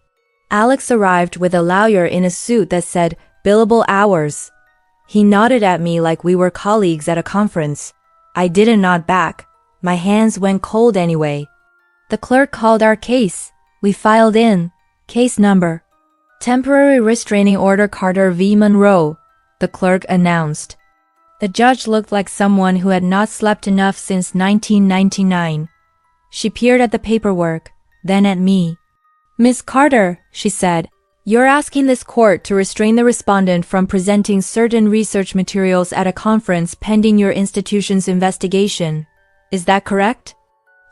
Alex arrived with a lawyer in a suit that said billable hours. He nodded at me like we were colleagues at a conference. I didn't nod back. My hands went cold anyway. The clerk called our case. We filed in. Case number. Temporary restraining order Carter v. Monroe, the clerk announced. The judge looked like someone who had not slept enough since 1999. She peered at the paperwork, then at me. Miss Carter, she said, you're asking this court to restrain the respondent from presenting certain research materials at a conference pending your institution's investigation. Is that correct?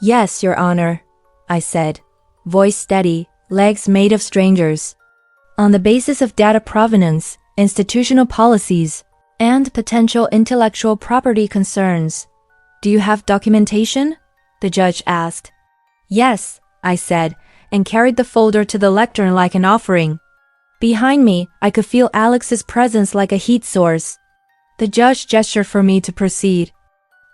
Yes, Your Honor, I said, voice steady, legs made of strangers. On the basis of data provenance, institutional policies, and potential intellectual property concerns. Do you have documentation? The judge asked. Yes, I said, and carried the folder to the lectern like an offering. Behind me, I could feel Alex's presence like a heat source. The judge gestured for me to proceed.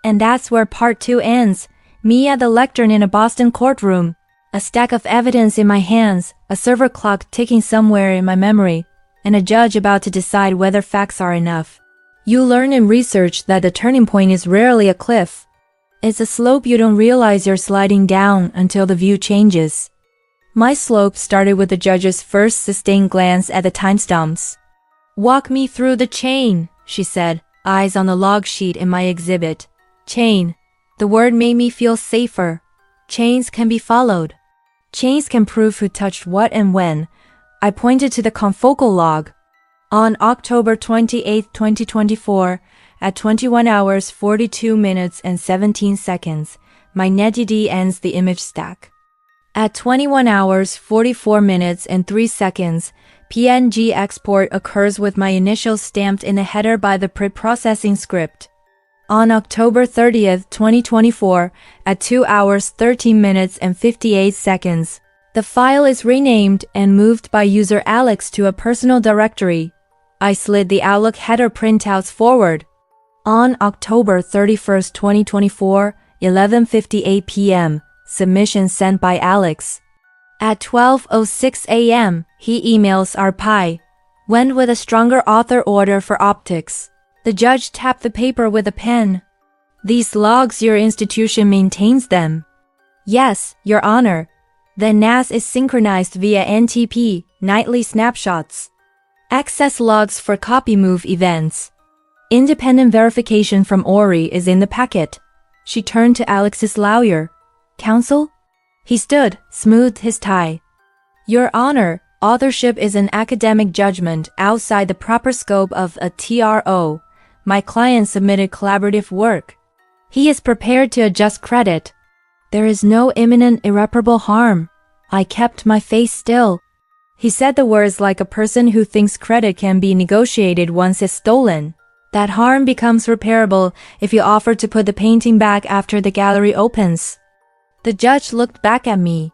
And that's where part 2 ends, me at the lectern in a Boston courtroom, a stack of evidence in my hands, a server clock ticking somewhere in my memory, and a judge about to decide whether facts are enough. You learn in research that the turning point is rarely a cliff. It's a slope you don't realize you're sliding down until the view changes. My slope started with the judge's first sustained glance at the timestamps. Walk me through the chain, she said, eyes on the log sheet in my exhibit. Chain. The word made me feel safer. Chains can be followed. Chains can prove who touched what and when. I pointed to the confocal log. On October 28, 2024, at 21 hours 42 minutes and 17 seconds, my NetDD ends the image stack. At 21 hours 44 minutes and 3 seconds, PNG export occurs with my initials stamped in the header by the pre-processing script. On October 30, 2024, at 2 hours 13 minutes and 58 seconds, the file is renamed and moved by user Alex to a personal directory. I slid the Outlook header printouts forward. On October 31, 2024, 11:58 p.m., submission sent by Alex. At 12:06 a.m., he emails our PI. Went with a stronger author order for optics. The judge tapped the paper with a pen. These logs, your institution maintains them. Yes, Your Honor. The NAS is synchronized via NTP, nightly snapshots. Access logs for copy move events. Independent verification from Ori is in the packet. She turned to Alex's lawyer. Counsel? He stood, smoothed his tie. Your Honor, authorship is an academic judgment outside the proper scope of a TRO. My client submitted collaborative work. He is prepared to adjust credit. There is no imminent irreparable harm. I kept my face still. He said the words like a person who thinks credit can be negotiated once it's stolen. That harm becomes repairable if you offer to put the painting back after the gallery opens. The judge looked back at me.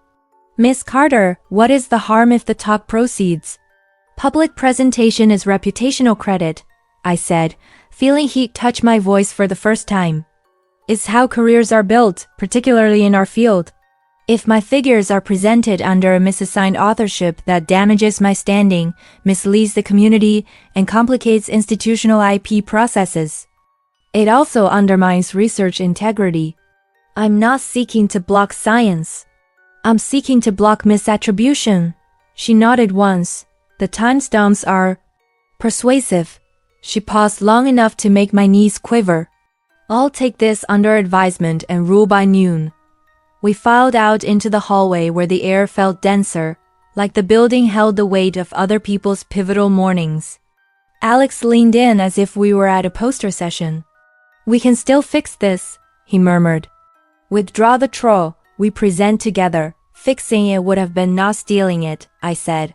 Miss Carter, what is the harm if the talk proceeds? Public presentation is reputational credit, I said, feeling heat touch my voice for the first time. It's how careers are built, particularly in our field. If my figures are presented under a misassigned authorship that damages my standing, misleads the community, and complicates institutional IP processes, it also undermines research integrity. I'm not seeking to block science. I'm seeking to block misattribution. She nodded once. The timestamps are persuasive. She paused long enough to make my knees quiver. I'll take this under advisement and rule by noon. We filed out into the hallway where the air felt denser, like the building held the weight of other people's pivotal mornings. Alex leaned in as if we were at a poster session. We can still fix this, he murmured. Withdraw the troll, we present together. Fixing it would have been not stealing it, I said.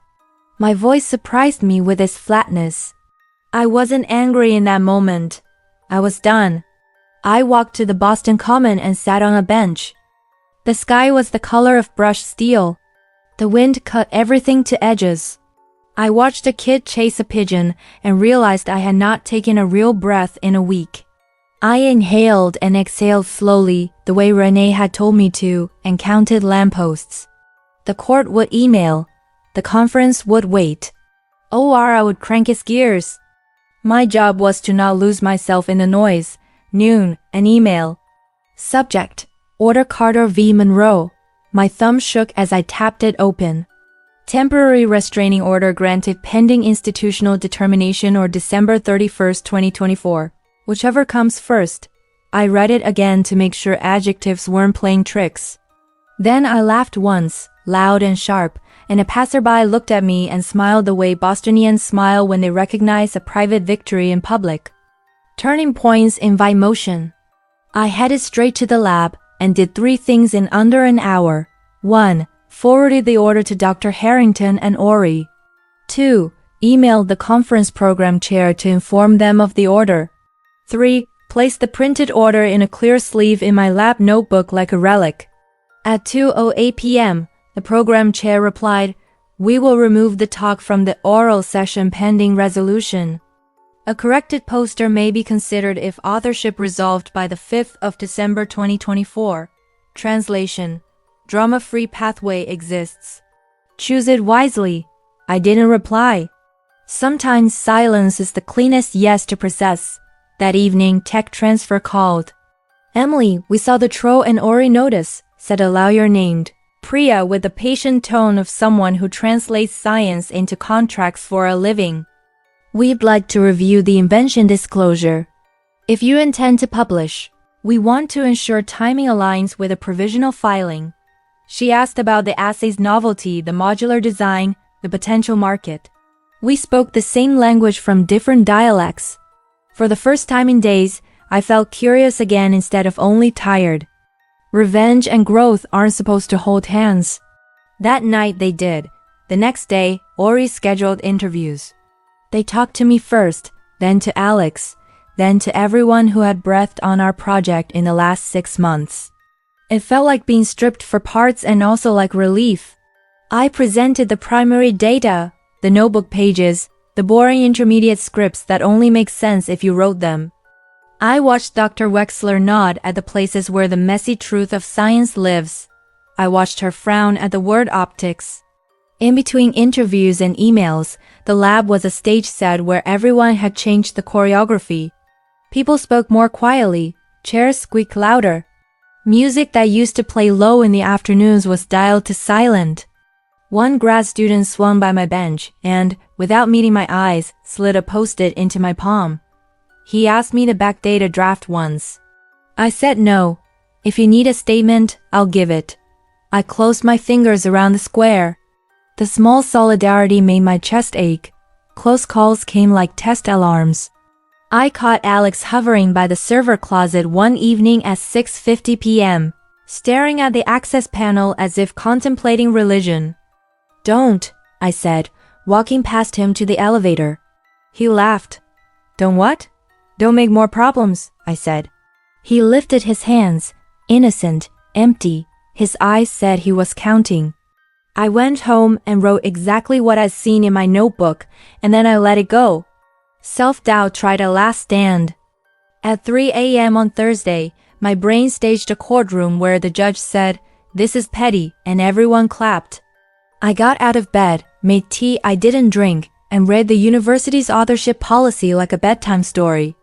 My voice surprised me with its flatness. I wasn't angry in that moment. I was done. I walked to the Boston Common and sat on a bench. The sky was the color of brushed steel. The wind cut everything to edges. I watched a kid chase a pigeon and realized I had not taken a real breath in a week. I inhaled and exhaled slowly, the way Renee had told me to, and counted lampposts. The court would email. The conference would wait. I would crank its gears. My job was to not lose myself in the noise. Noon, an email. Subject: Order Carter v. Monroe. My thumb shook as I tapped it open. Temporary restraining order granted pending institutional determination or December 31st, 2024. Whichever comes first. I read it again to make sure adjectives weren't playing tricks. Then I laughed once, loud and sharp, and a passerby looked at me and smiled the way Bostonians smile when they recognize a private victory in public. Turning points invite motion. I headed straight to the lab and did 3 things in under an hour. 1. Forwarded the order to Dr. Harrington and Ori. 2. Emailed the conference program chair to inform them of the order. 3. Placed the printed order in a clear sleeve in my lab notebook like a relic. At 2:08 p.m., the program chair replied, "We will remove the talk from the oral session pending resolution. A corrected poster may be considered if authorship resolved by the 5th of December 2024. Translation: Drama-free pathway exists. Choose it wisely." I didn't reply. Sometimes silence is the cleanest yes to process. That evening, tech transfer called. "Emily, we saw the Tro and Ori notice," said a lawyer named Priya with the patient tone of someone who translates science into contracts for a living. "We'd like to review the invention disclosure. If you intend to publish, we want to ensure timing aligns with a provisional filing." She asked about the assay's novelty, the modular design, the potential market. We spoke the same language from different dialects. For the first time in days, I felt curious again instead of only tired. Revenge and growth aren't supposed to hold hands. That night they did. The next day, Ori scheduled interviews. They talked to me first, then to Alex, then to everyone who had breathed on our project in the last 6 months. It felt like being stripped for parts and also like relief. I presented the primary data, the notebook pages, the boring intermediate scripts that only make sense if you wrote them. I watched Dr. Wexler nod at the places where the messy truth of science lives. I watched her frown at the word optics. In between interviews and emails, the lab was a stage set where everyone had changed the choreography. People spoke more quietly, chairs squeaked louder. Music that used to play low in the afternoons was dialed to silent. One grad student swung by my bench and, without meeting my eyes, slid a post-it into my palm. He asked me to backdate a draft once. I said no. If you need a statement, I'll give it. I closed my fingers around the square. The small solidarity made my chest ache. Close calls came like test alarms. I caught Alex hovering by the server closet one evening at 6:50 p.m., staring at the access panel as if contemplating religion. "Don't," I said, walking past him to the elevator. He laughed. "Don't what?" "Don't make more problems," I said. He lifted his hands, innocent, empty. His eyes said he was counting. I went home and wrote exactly what I'd seen in my notebook, and then I let it go. Self-doubt tried a last stand. At 3 a.m. on Thursday, my brain staged a courtroom where the judge said, "This is petty," and everyone clapped. I got out of bed, made tea I didn't drink, and read the university's authorship policy like a bedtime story.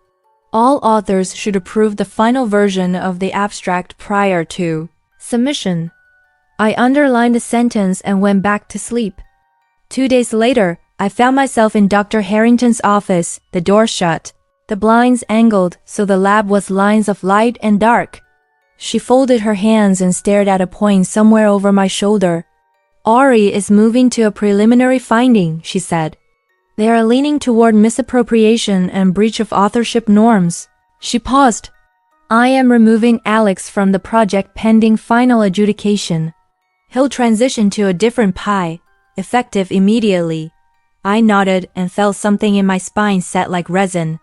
All authors should approve the final version of the abstract prior to submission. I underlined the sentence and went back to sleep. 2 days later, I found myself in Dr. Harrington's office, the door shut, the blinds angled so the lab was lines of light and dark. She folded her hands and stared at a point somewhere over my shoulder. "Ori is moving to a preliminary finding," she said. "They are leaning toward misappropriation and breach of authorship norms." She paused. "I am removing Alex from the project pending final adjudication. He'll transition to a different pie, effective immediately." I nodded and felt something in my spine set like resin.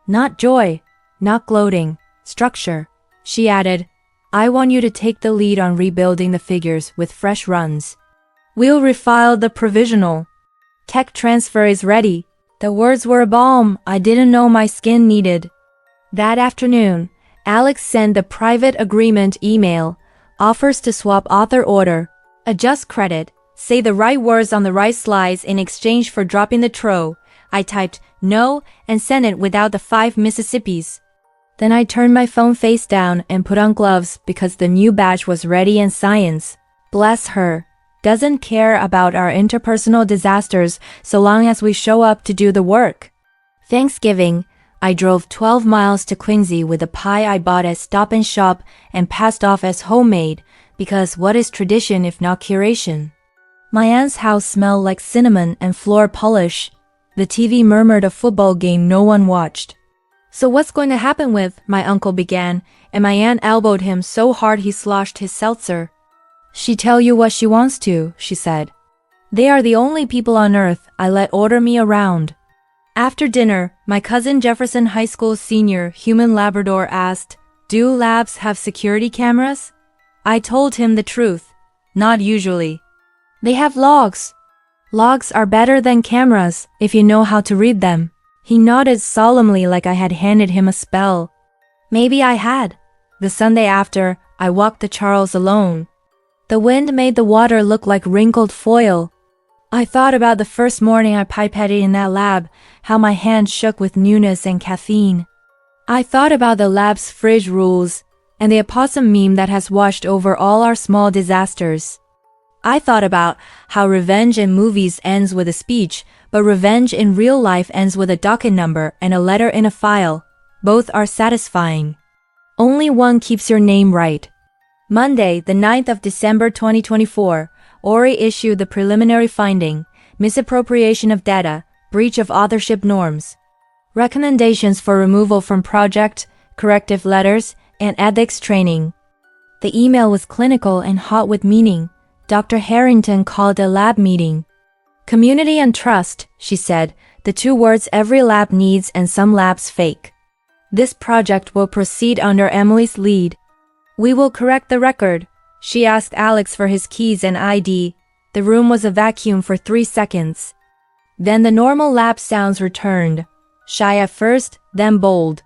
"Not joy, not gloating, structure," she added. "I want you to take the lead on rebuilding the figures with fresh runs. We'll refile the provisional. Tech transfer is ready." The words were a balm I didn't know my skin needed. That afternoon, Alex sent the private agreement email, offers to swap author order, adjust credit, say the right words on the right slides in exchange for dropping the tro. I typed no and sent it without the 5 Mississippis. Then I turned my phone face down and put on gloves because the new batch was ready and science, bless her, doesn't care about our interpersonal disasters so long as we show up to do the work. Thanksgiving, I drove 12 miles to Quincy with a pie I bought at Stop and Shop and passed off as homemade, because what is tradition if not curation? My aunt's house smelled like cinnamon and floor polish. The TV murmured a football game no one watched. "So what's going to happen with," my uncle began, and my aunt elbowed him so hard he sloshed his seltzer. "She tell you what she wants to," she said. "They are the only people on earth I let order me around." After dinner, my cousin Jefferson High School senior, human Labrador, asked, "Do labs have security cameras?" I told him the truth. Not usually. "They have logs." "Logs are better than cameras if you know how to read them." He nodded solemnly like I had handed him a spell. Maybe I had. The Sunday after, I walked the Charles alone. The wind made the water look like wrinkled foil. I thought about the first morning I pipetted in that lab, how my hand shook with newness and caffeine. I thought about the lab's fridge rules and the opossum meme that has washed over all our small disasters. I thought about how revenge in movies ends with a speech, but revenge in real life ends with a docket number and a letter in a file. Both are satisfying. Only one keeps your name right. Monday, the 9th of December 2024, Ori issued the preliminary finding, misappropriation of data, breach of authorship norms. Recommendations for removal from project, corrective letters, and ethics training. The email was clinical and hot with meaning. Dr. Harrington called a lab meeting. "Community and trust," she said, the 2 words every lab needs and some labs fake. "This project will proceed under Emily's lead. We will correct the record." She asked Alex for his keys and ID. The room was a vacuum for 3 seconds. Then the normal lab sounds returned. Shy at first, then bold.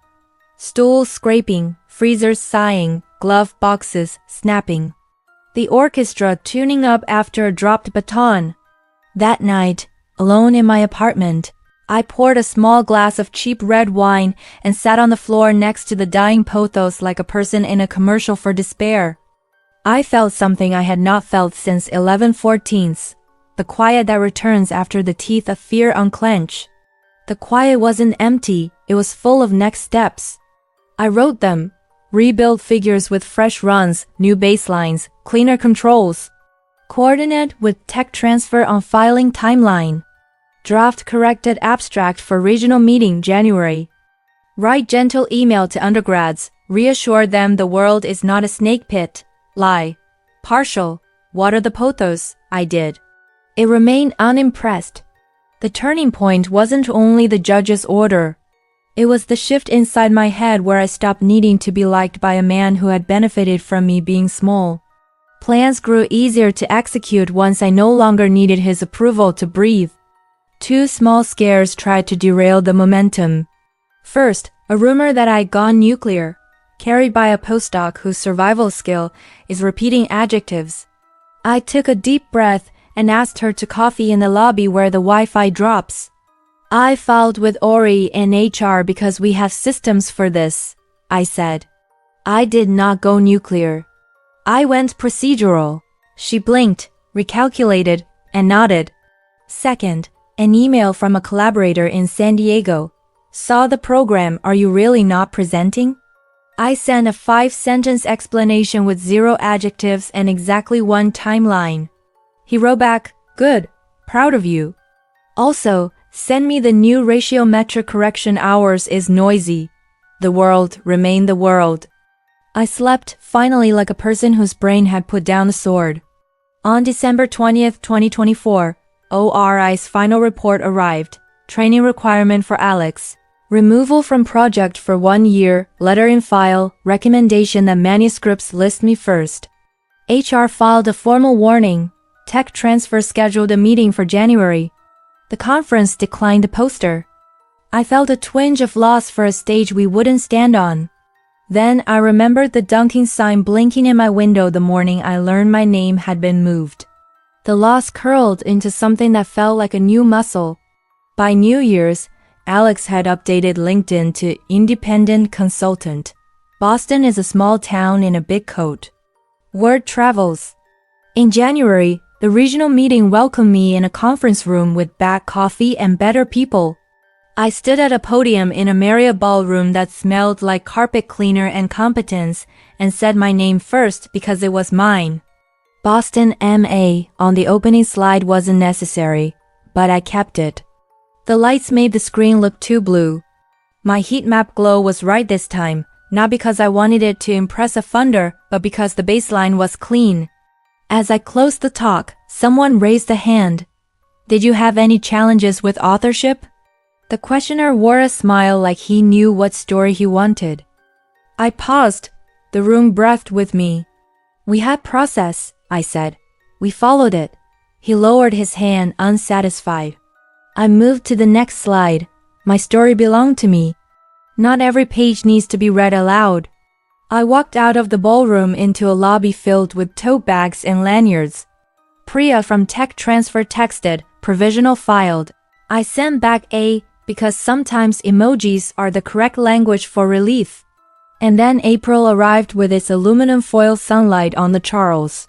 Stools scraping, freezers sighing, glove boxes snapping. The orchestra tuning up after a dropped baton. That night, alone in my apartment, I poured a small glass of cheap red wine and sat on the floor next to the dying pothos like a person in a commercial for despair. I felt something I had not felt since 11/14, the quiet that returns after the teeth of fear unclench. The quiet wasn't empty, it was full of next steps. I wrote them. Rebuild figures with fresh runs, new baselines, cleaner controls. Coordinate with tech transfer on filing timeline. Draft corrected abstract for regional meeting January. Write gentle email to undergrads, reassure them the world is not a snake pit. Lie. Partial. Water the pothos, I did. It remained unimpressed. The turning point wasn't only the judge's order. It was the shift inside my head where I stopped needing to be liked by a man who had benefited from me being small. Plans grew easier to execute once I no longer needed his approval to breathe. Two small scares tried to derail the momentum. First, a rumor that I'd gone nuclear, carried by a postdoc whose survival skill is repeating adjectives. I took a deep breath and asked her to coffee in the lobby where the Wi-Fi drops. I filed with Ori and HR because we have systems for this, I said. I did not go nuclear. I went procedural. She blinked, recalculated, and nodded. Second, an email from a collaborator in San Diego. Saw the program, are you really not presenting? I sent a 5-sentence explanation with 0 adjectives and exactly 1 timeline. He wrote back, good, proud of you. Also, send me the new ratiometric correction hours is noisy. The world remained the world. I slept finally like a person whose brain had put down the sword. On December 20th, 2024, ORI's final report arrived. Training requirement for Alex. Removal from project for 1 year, letter in file, recommendation that manuscripts list me first. HR filed a formal warning. Tech transfer scheduled a meeting for January. The conference declined the poster. I felt a twinge of loss for a stage we wouldn't stand on. Then I remembered the dunking sign blinking in my window the morning I learned my name had been moved. The loss curled into something that felt like a new muscle. By New Year's, Alex had updated LinkedIn to independent consultant. Boston is a small town in a big coat. Word travels. In January, the regional meeting welcomed me in a conference room with bad coffee and better people. I stood at a podium in a Marriott ballroom that smelled like carpet cleaner and competence and said my name first because it was mine. Boston MA on the opening slide wasn't necessary, but I kept it. The lights made the screen look too blue. My heat map glow was right this time, not because I wanted it to impress a funder, but because the baseline was clean. As I closed the talk, someone raised a hand. Did you have any challenges with authorship? The questioner wore a smile like he knew what story he wanted. I paused. The room breathed with me. We had process, I said. We followed it. He lowered his hand, unsatisfied. I moved to the next slide. My story belonged to me. Not every page needs to be read aloud. I walked out of the ballroom into a lobby filled with tote bags and lanyards. Priya from Tech Transfer texted, provisional filed. I sent back A because sometimes emojis are the correct language for relief. And then April arrived with its aluminum foil sunlight on the Charles.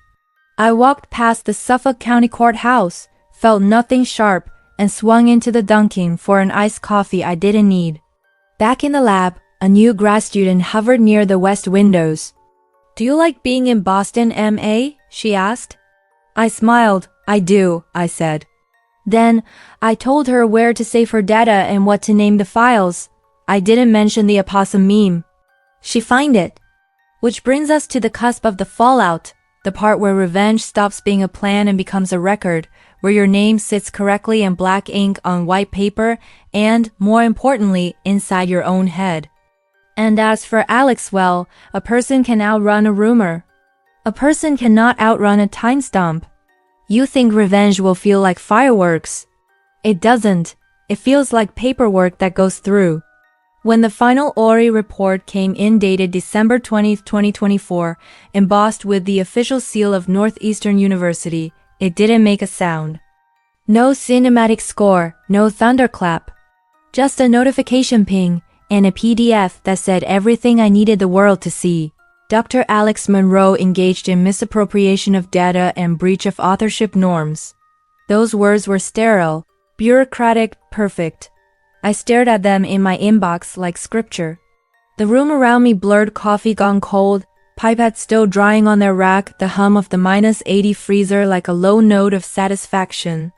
I walked past the Suffolk County Courthouse, felt nothing sharp, and swung into the Dunkin' for an iced coffee I didn't need. Back in the lab, a new grad student hovered near the west windows. Do you like being in Boston, MA? She asked. I smiled. I do, I said. Then, I told her where to save her data and what to name the files. I didn't mention the opossum meme. She found it. Which brings us to the cusp of the fallout, the part where revenge stops being a plan and becomes a record, where your name sits correctly in black ink on white paper and, more importantly, inside your own head. And as for Alex, well, a person can outrun a rumor. A person cannot outrun a timestamp. You think revenge will feel like fireworks. It doesn't. It feels like paperwork that goes through. When the final ORI report came in dated December 20, 2024, embossed with the official seal of Northeastern University, it didn't make a sound. No cinematic score, no thunderclap. Just a notification ping and a PDF that said everything I needed the world to see. Dr. Alex Monroe engaged in misappropriation of data and breach of authorship norms. Those words were sterile, bureaucratic, perfect. I stared at them in my inbox like scripture. The room around me blurred, coffee gone cold, pipettes still drying on their rack, the hum of the -80 freezer like a low note of satisfaction.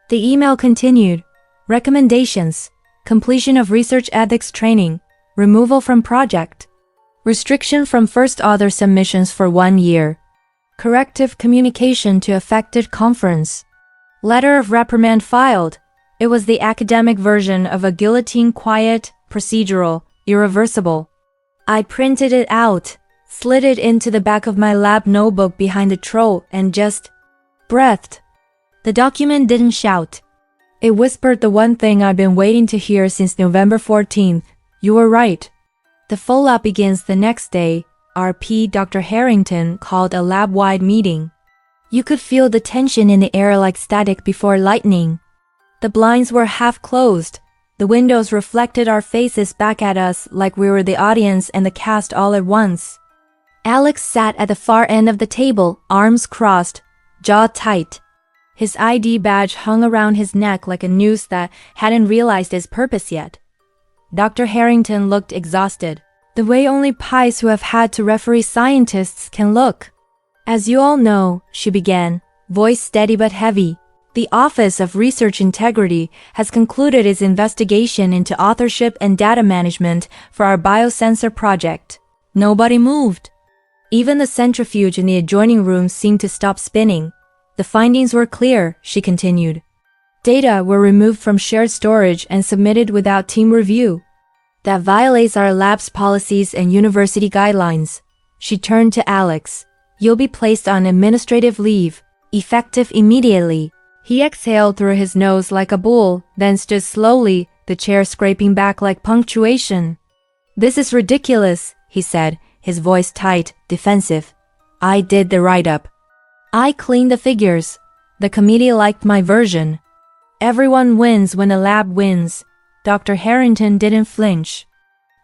The email continued. Recommendations. Completion of research ethics training. Removal from project. Restriction from first author submissions for 1 year. Corrective communication to affected conference. Letter of reprimand filed. It was the academic version of a guillotine, quiet, procedural, irreversible. I printed it out. slid it into the back of my lab notebook behind the troll, and just breathed. The document didn't shout. It whispered the one thing I'd been waiting to hear since November 14th. You were right. The fallout begins the next day. RP Dr. Harrington called a lab-wide meeting. You could feel the tension in the air like static before lightning. The blinds were half closed. The windows reflected our faces back at us like we were the audience and the cast all at once. Alex sat at the far end of the table, arms crossed, jaw tight. His ID badge hung around his neck like a noose that hadn't realized its purpose yet. Dr. Harrington looked exhausted, the way only pies who have had to referee scientists can look. As you all know, she began, voice steady but heavy, the Office of Research Integrity has concluded its investigation into authorship and data management for our biosensor project. Nobody moved. Even the centrifuge in the adjoining room seemed to stop spinning. The findings were clear, she continued. Data were removed from shared storage and submitted without team review. That violates our lab's policies and university guidelines. She turned to Alex. You'll be placed on administrative leave, effective immediately. He exhaled through his nose like a bull, then stood slowly, the chair scraping back like punctuation. This is ridiculous, he said, his voice tight, defensive. I did the write-up. I cleaned the figures. The committee liked my version. Everyone wins when the lab wins. Dr. Harrington didn't flinch.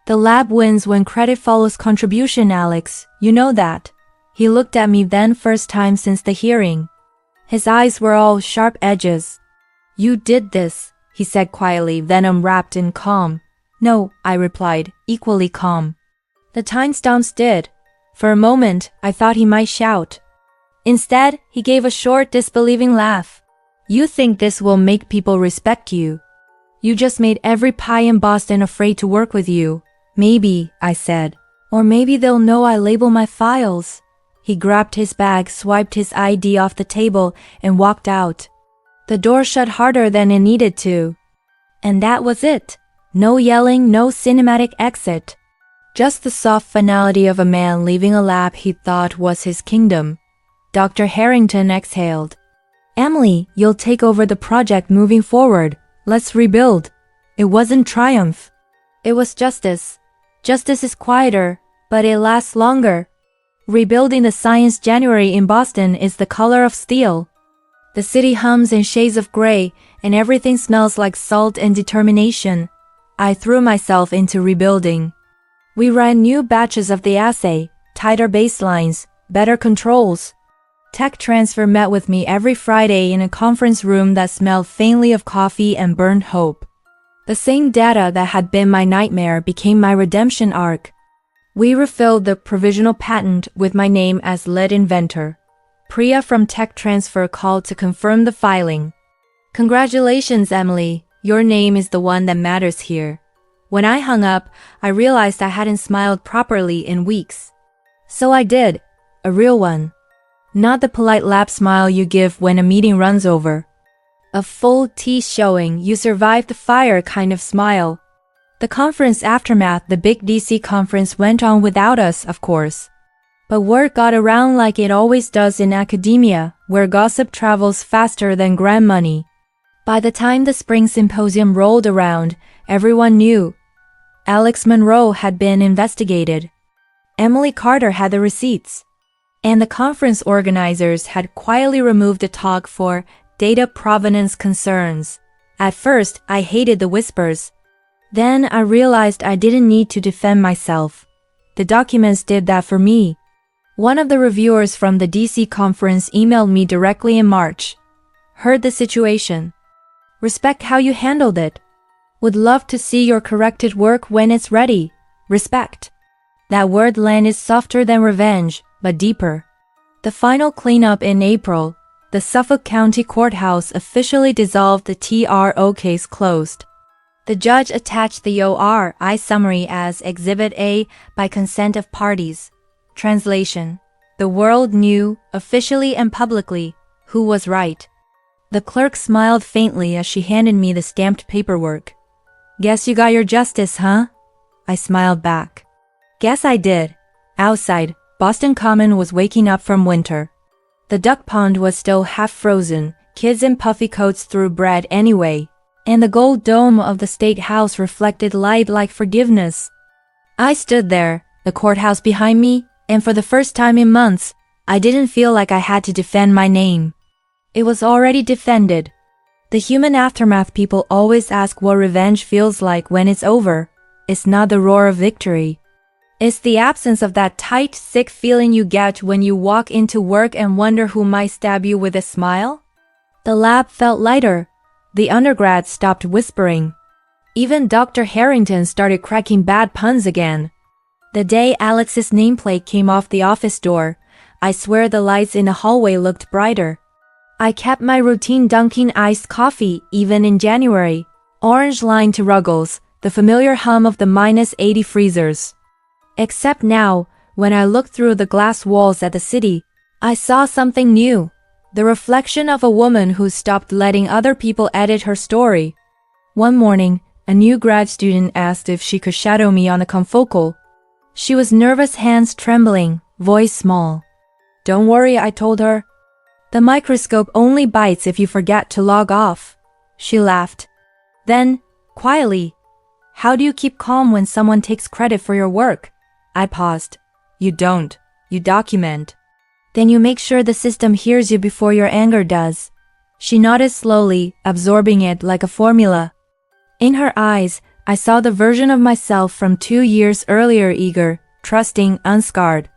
The lab wins when credit follows contribution, Alex. You know that. He looked at me then, first time since the hearing. His eyes were all sharp edges. You did this, he said quietly, venom wrapped in calm. No, I replied, equally calm. The timestamps did. For a moment, I thought he might shout. Instead, he gave a short, disbelieving laugh. You think this will make people respect you? You just made every pie in Boston afraid to work with you. Maybe, I said. Or maybe they'll know I label my files. He grabbed his bag, swiped his ID off the table, and walked out. The door shut harder than it needed to. And that was it. No yelling, no cinematic exit. Just the soft finality of a man leaving a lab he thought was his kingdom. Dr. Harrington exhaled. Emily, you'll take over the project moving forward. Let's rebuild. It wasn't triumph. It was justice. Justice is quieter, but it lasts longer. Rebuilding the Science January in Boston is the color of steel. The city hums in shades of gray, and everything smells like salt and determination. I threw myself into rebuilding. We ran new batches of the assay, tighter baselines, better controls. Tech transfer met with me every Friday in a conference room that smelled faintly of coffee and burned hope. The same data that had been my nightmare became my redemption arc. We refilled the provisional patent with my name as lead inventor. Priya from Tech Transfer called to confirm the filing. Congratulations, Emily. Your name is the one that matters here. When I hung up, I realized I hadn't smiled properly in weeks. So I did. A real one. Not the polite lap smile you give when a meeting runs over. A full teeth showing you survived the fire kind of smile. The conference aftermath, the big DC conference, went on without us, of course. But word got around like it always does in academia, where gossip travels faster than grant money. By the time the spring symposium rolled around, everyone knew. Alex Monroe had been investigated. Emily Carter had the receipts. And the conference organizers had quietly removed the talk for data provenance concerns. At first, I hated the whispers. Then I realized I didn't need to defend myself. The documents did that for me. One of the reviewers from the DC conference emailed me directly in March. Heard the situation. Respect how you handled it. Would love to see your corrected work when it's ready. Respect. That word landed softer than revenge, but deeper. The final cleanup in April, the Suffolk County Courthouse officially dissolved, the TRO case closed. The judge attached the ORI summary as Exhibit A by consent of parties. Translation. The world knew, officially and publicly, who was right. The clerk smiled faintly as she handed me the stamped paperwork. Guess you got your justice, huh? I smiled back. Guess I did. Outside, Boston Common was waking up from winter. The duck pond was still half frozen, kids in puffy coats threw bread anyway, and the gold dome of the State House reflected light like forgiveness. I stood there, the courthouse behind me, and for the first time in months, I didn't feel like I had to defend my name. It was already defended. The human aftermath people always ask what revenge feels like when it's over. It's not the roar of victory. It's the absence of that tight, sick feeling you get when you walk into work and wonder who might stab you with a smile. The lab felt lighter. The undergrads stopped whispering. Even Dr. Harrington started cracking bad puns again. The day Alex's nameplate came off the office door, I swear the lights in the hallway looked brighter. I kept my routine dunking iced coffee even in January. Orange line to Ruggles, the familiar hum of the -80 freezers. Except now, when I looked through the glass walls at the city, I saw something new. The reflection of a woman who stopped letting other people edit her story. One morning, a new grad student asked if she could shadow me on the confocal. She was nervous, hands trembling, voice small. "Don't worry," I told her. "The microscope only bites if you forget to log off." She laughed. Then, quietly, "How do you keep calm when someone takes credit for your work?" I paused. "You don't. You document. Then you make sure the system hears you before your anger does." She nodded slowly, absorbing it like a formula. In her eyes, I saw the version of myself from 2 years earlier, eager, trusting, unscarred.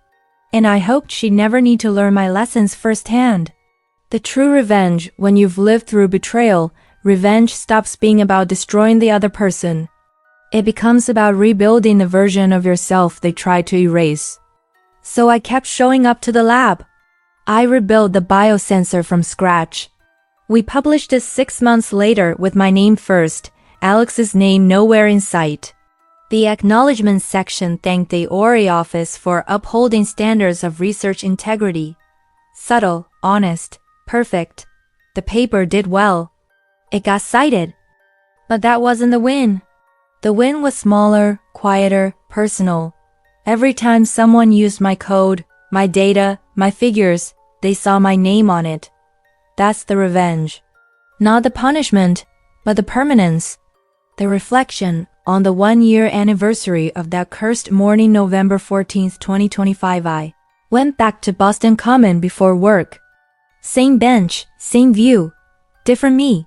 And I hoped she'd never need to learn my lessons firsthand. The true revenge, when you've lived through betrayal, revenge stops being about destroying the other person. It becomes about rebuilding the version of yourself they tried to erase. So I kept showing up to the lab. I rebuilt the biosensor from scratch. We published it 6 months later with my name first, Alex's name nowhere in sight. The acknowledgement section thanked the ORI office for upholding standards of research integrity. Subtle, honest, perfect. The paper did well. It got cited. But that wasn't the win. The win was smaller, quieter, personal. Every time someone used my code, my data, my figures, they saw my name on it. That's the revenge. Not the punishment, but the permanence. The reflection on the 1-year anniversary of that cursed morning, November 14th, 2025, I went back to Boston Common before work. Same bench, same view, different me.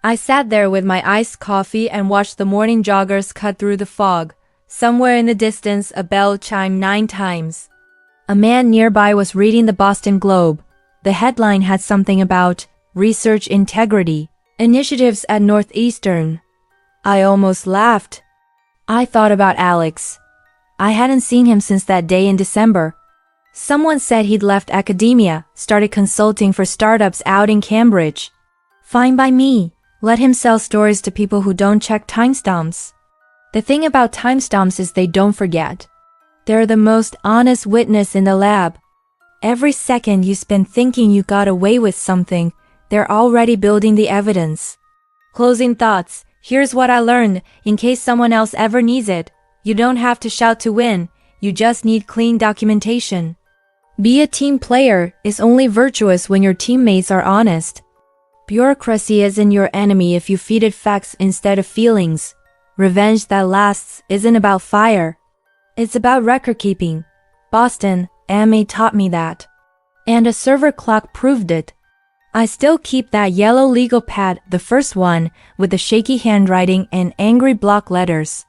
I sat there with my iced coffee and watched the morning joggers cut through the fog. Somewhere in the distance, a bell chimed 9 times. A man nearby was reading the Boston Globe. The headline had something about research integrity, initiatives at Northeastern. I almost laughed. I thought about Alex. I hadn't seen him since that day in December. Someone said he'd left academia, started consulting for startups out in Cambridge. Fine by me. Let him sell stories to people who don't check timestamps. The thing about timestamps is they don't forget. They're the most honest witness in the lab. Every second you spend thinking you got away with something, they're already building the evidence. Closing thoughts. Here's what I learned, in case someone else ever needs it. You don't have to shout to win. You just need clean documentation. Be a team player is only virtuous when your teammates are honest. Bureaucracy isn't your enemy if you feed it facts instead of feelings. Revenge that lasts isn't about fire. It's about record keeping. Boston, MA taught me that. And a server clock proved it. I still keep that yellow legal pad, the first one, with the shaky handwriting and angry block letters.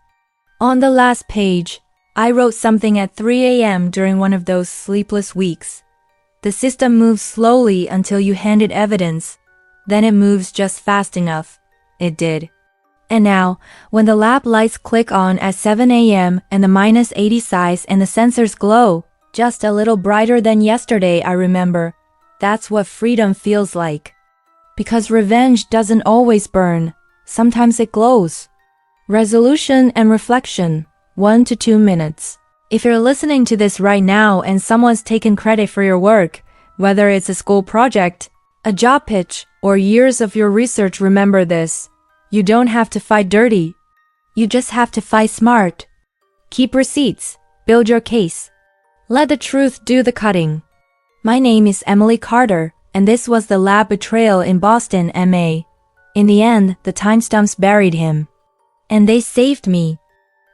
On the last page, I wrote something at 3 a.m. during one of those sleepless weeks. The system moves slowly until you handed evidence. Then it moves just fast enough. It did. And now, when the lab lights click on at 7 a.m. and the -80 size and the sensors glow, just a little brighter than yesterday, I remember. That's what freedom feels like. Because revenge doesn't always burn. Sometimes it glows. Resolution and reflection, 1 to 2 minutes. If you're listening to this right now and someone's taken credit for your work, whether it's a school project, a job pitch, or years of your research, remember this. You don't have to fight dirty. You just have to fight smart. Keep receipts. Build your case. Let the truth do the cutting. My name is Emily Carter, and this was the lab betrayal in Boston, MA. In the end, the timestamps buried him. And they saved me.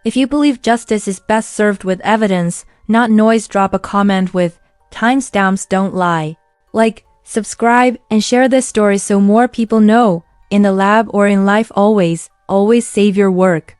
If you believe justice is best served with evidence, not noise, drop a comment with timestamps don't lie. Like, subscribe, and share this story so more people know. In the lab or in life, always save your work.